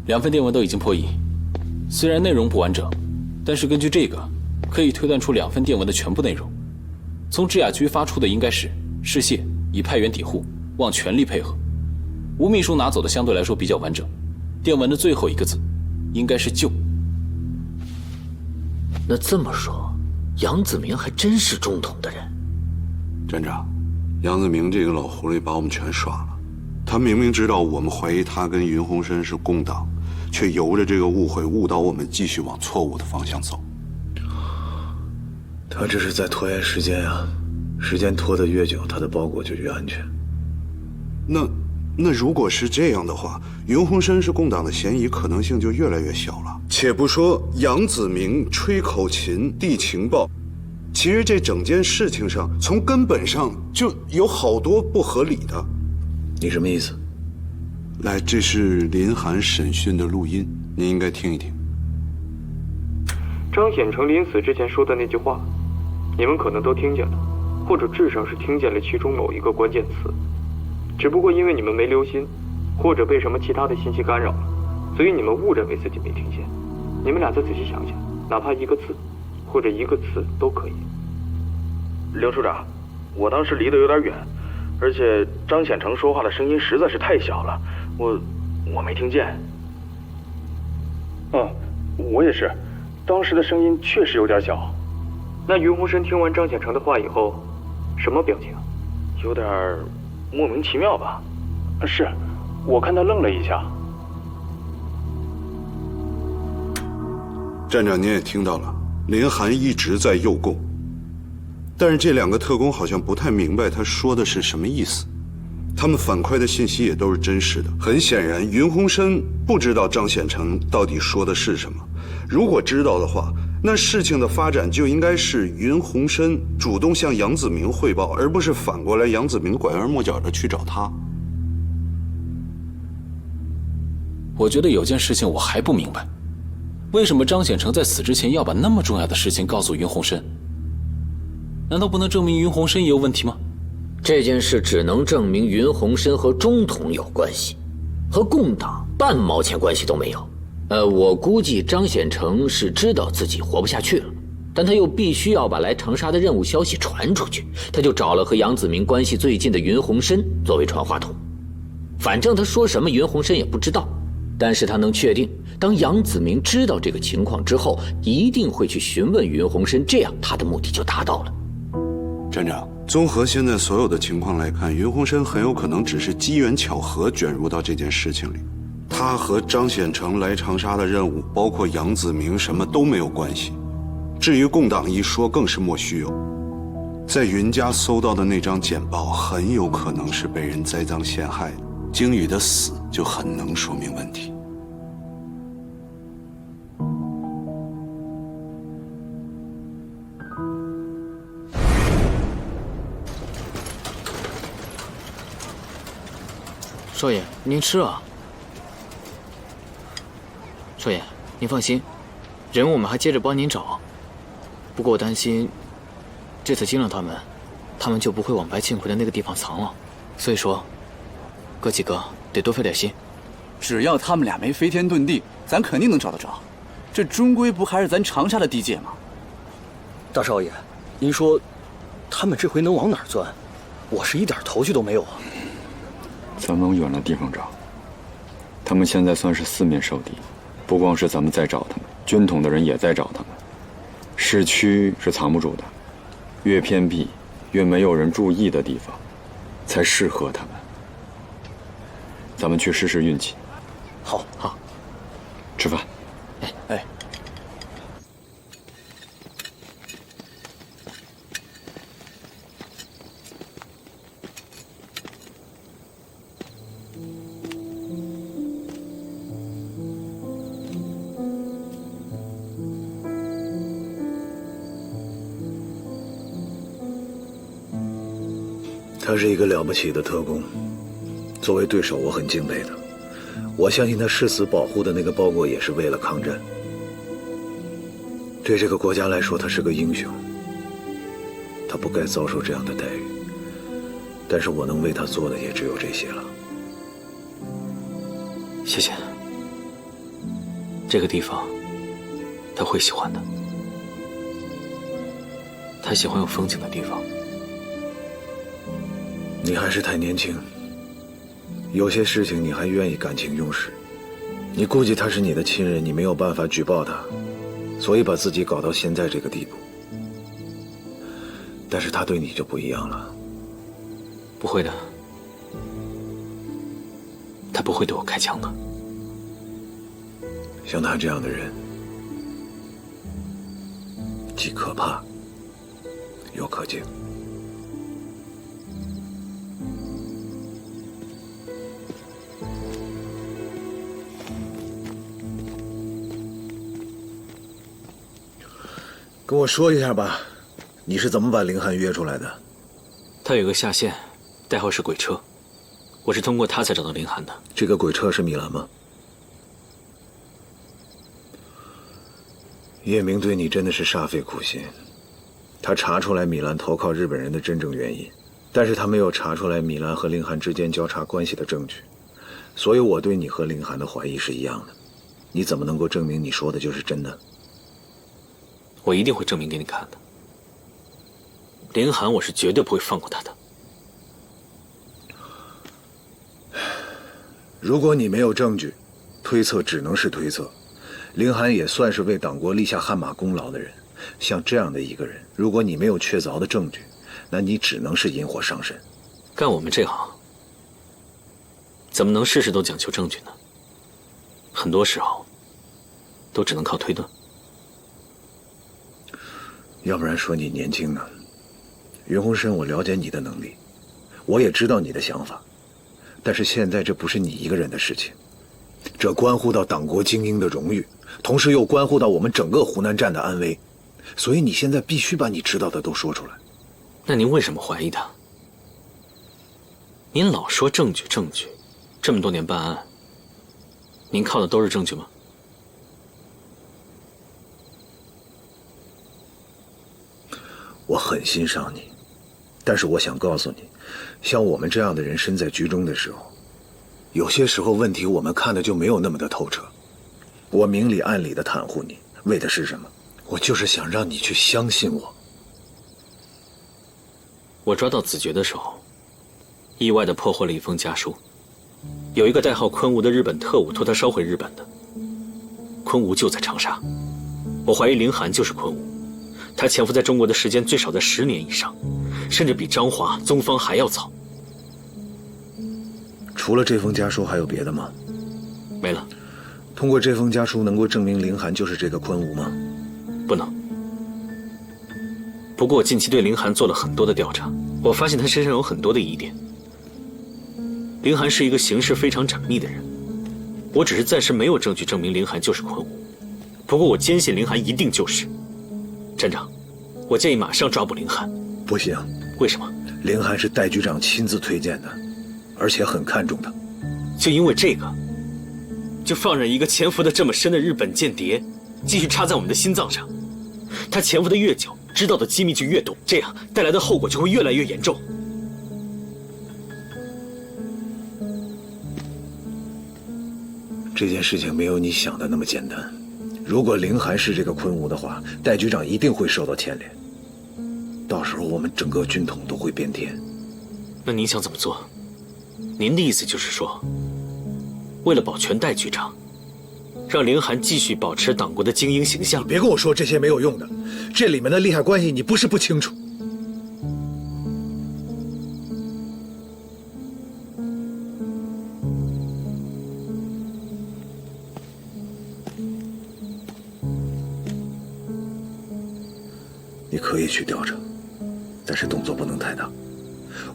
2份电文都已经破译，虽然内容不完整，但是根据这个，可以推断出2份电文的全部内容。从制雅局发出的应该是致谢，已派员抵沪，望全力配合。吴秘书拿走的相对来说比较完整，电文的最后一个字应该是救。那这么说，杨子明还真是中统的人。站长，杨子明这个老狐狸把我们全耍了。他明明知道我们怀疑他跟云鸿深是共党，却由着这个误会误导我们继续往错误的方向走。他这是在拖延时间啊，时间拖得越久，他的包裹就越安全。那如果是这样的话，云鸿深是共党的嫌疑可能性就越来越小了。且不说杨子明吹口琴递情报，其实这整件事情上，从根本上就有好多不合理的。你什么意思？来，这是林寒审讯的录音，您应该听一听。张显成临死之前说的那句话，你们可能都听见了，或者至少是听见了其中某一个关键词。只不过因为你们没留心，或者被什么其他的信息干扰了，所以你们误认为自己没听见。你们俩再仔细想想，哪怕一个字，或者一个词都可以。刘处长，我当时离得有点远，而且张显成说话的声音实在是太小了，我没听见。我也是，当时的声音确实有点小。那云鸿深听完张显成的话以后，什么表情？有点莫名其妙吧？是，我看他愣了一下。站长，您也听到了，林寒一直在诱供，但是这2个特工好像不太明白他说的是什么意思。他们反馈的信息也都是真实的。很显然，云鸿深不知道张显成到底说的是什么。如果知道的话，那事情的发展就应该是云鸿深主动向杨子明汇报，而不是反过来杨子明拐弯抹角的去找他。我觉得有件事情我还不明白，为什么张显成在死之前要把那么重要的事情告诉云鸿深？难道不能证明云鸿深也有问题吗？这件事只能证明云鸿深和中统有关系，和共党半毛钱关系都没有。我估计张显成是知道自己活不下去了，但他又必须要把来长沙的任务消息传出去，他就找了和杨子明关系最近的云鸿深作为传话筒。反正他说什么云鸿深也不知道，但是他能确定，当杨子明知道这个情况之后，一定会去询问云鸿深，这样他的目的就达到了。站长，综合现在所有的情况来看，云鸿深很有可能只是机缘巧合卷入到这件事情里，他和张显成来长沙的任务，包括杨子明什么都没有关系。至于共党一说，更是莫须有。在云家搜到的那张简报，很有可能是被人栽赃陷害的。鲸宇的死就很能说明问题。少爷，您吃啊。少爷，您放心，人我们还接着帮您找。不过我担心，这次惊了他们就不会往白庆奎的那个地方藏了。所以说，哥几个得多费点心。只要他们俩没飞天遁地，咱肯定能找得着。这终归不还是咱长沙的地界吗？大少爷，您说，他们这回能往哪儿钻？我是一点头绪都没有啊。咱往远了地方找。他们现在算是四面受敌，不光是咱们在找他们，军统的人也在找他们。市区是藏不住的，越偏僻、越没有人注意的地方，才适合他们。咱们去试试运气。好，吃饭。哎。他是一个了不起的特工，作为对手，我很敬佩他。我相信他誓死保护的那个包裹也是为了抗战。对这个国家来说，他是个英雄。他不该遭受这样的待遇，但是我能为他做的也只有这些了。谢谢。这个地方，他会喜欢的。他喜欢有风景的地方。你还是太年轻，有些事情你还愿意感情用事。你估计他是你的亲人，你没有办法举报他，所以把自己搞到现在这个地步。但是他对你就不一样了。不会的，他不会对我开枪的。像他这样的人，既可怕又可敬。跟我说一下吧，你是怎么把凌寒约出来的？他有个下线，代号是鬼车，我是通过他才找到凌寒的。这个鬼车是米兰吗？叶明对你真的是煞费苦心，他查出来米兰投靠日本人的真正原因，但是他没有查出来米兰和凌寒之间交叉关系的证据，所以我对你和凌寒的怀疑是一样的。你怎么能够证明你说的就是真的？我一定会证明给你看的。凌寒，我是绝对不会放过他的。如果你没有证据，推测只能是推测。凌寒也算是为党国立下汗马功劳的人，像这样的一个人，如果你没有确凿的证据，那你只能是引火上身。干我们这行，怎么能事事都讲求证据呢？很多时候，都只能靠推断。要不然说你年轻呢。云鸿深，我了解你的能力，我也知道你的想法，但是现在这不是你一个人的事情，这关乎到党国精英的荣誉，同时又关乎到我们整个湖南站的安危，所以你现在必须把你知道的都说出来。那您为什么怀疑他？您老说证据证据，这么多年办案，您靠的都是证据吗？我很欣赏你，但是我想告诉你，像我们这样的人身在局中的时候，有些时候问题我们看的就没有那么的透彻。我明里暗里的袒护你，为的是什么？我就是想让你去相信我。我抓到子爵的时候，意外地破获了一封家书，有一个代号昆吾的日本特务托他烧毁日本的。昆吾就在长沙，我怀疑凌寒就是昆吾，他潜伏在中国的时间最少在10年以上，甚至比张华、宗方还要早。除了这封家书还有别的吗？没了。通过这封家书能够证明凌寒就是这个昆吾吗？不能。不过我近期对凌寒做了很多的调查，我发现他身上有很多的疑点。凌寒是一个行事非常缜密的人，我只是暂时没有证据证明凌寒就是昆吾，不过我坚信凌寒一定就是。站长，我建议马上抓捕凌寒。不行。为什么？凌寒是戴局长亲自推荐的，而且很看重他。就因为这个，就放任一个潜伏的这么深的日本间谍继续插在我们的心脏上？他潜伏的越久，知道的机密就越多，这样带来的后果就会越来越严重。这件事情没有你想的那么简单。如果凌寒是这个昆吾的话，戴局长一定会受到牵连，到时候我们整个军统都会变天。那您想怎么做？您的意思就是说，为了保全戴局长，让凌寒继续保持党国的精英形象？你别跟我说这些没有用的，这里面的利害关系你不是不清楚。你可以去调查，但是动作不能太大。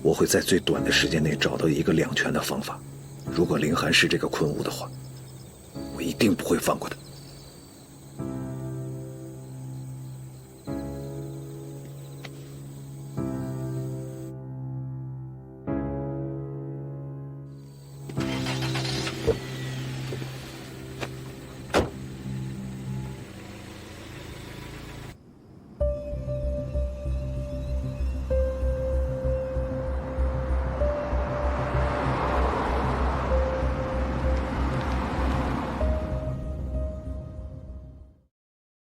我会在最短的时间内找到一个两全的方法。如果凌寒是这个昆吾的话，我一定不会放过他。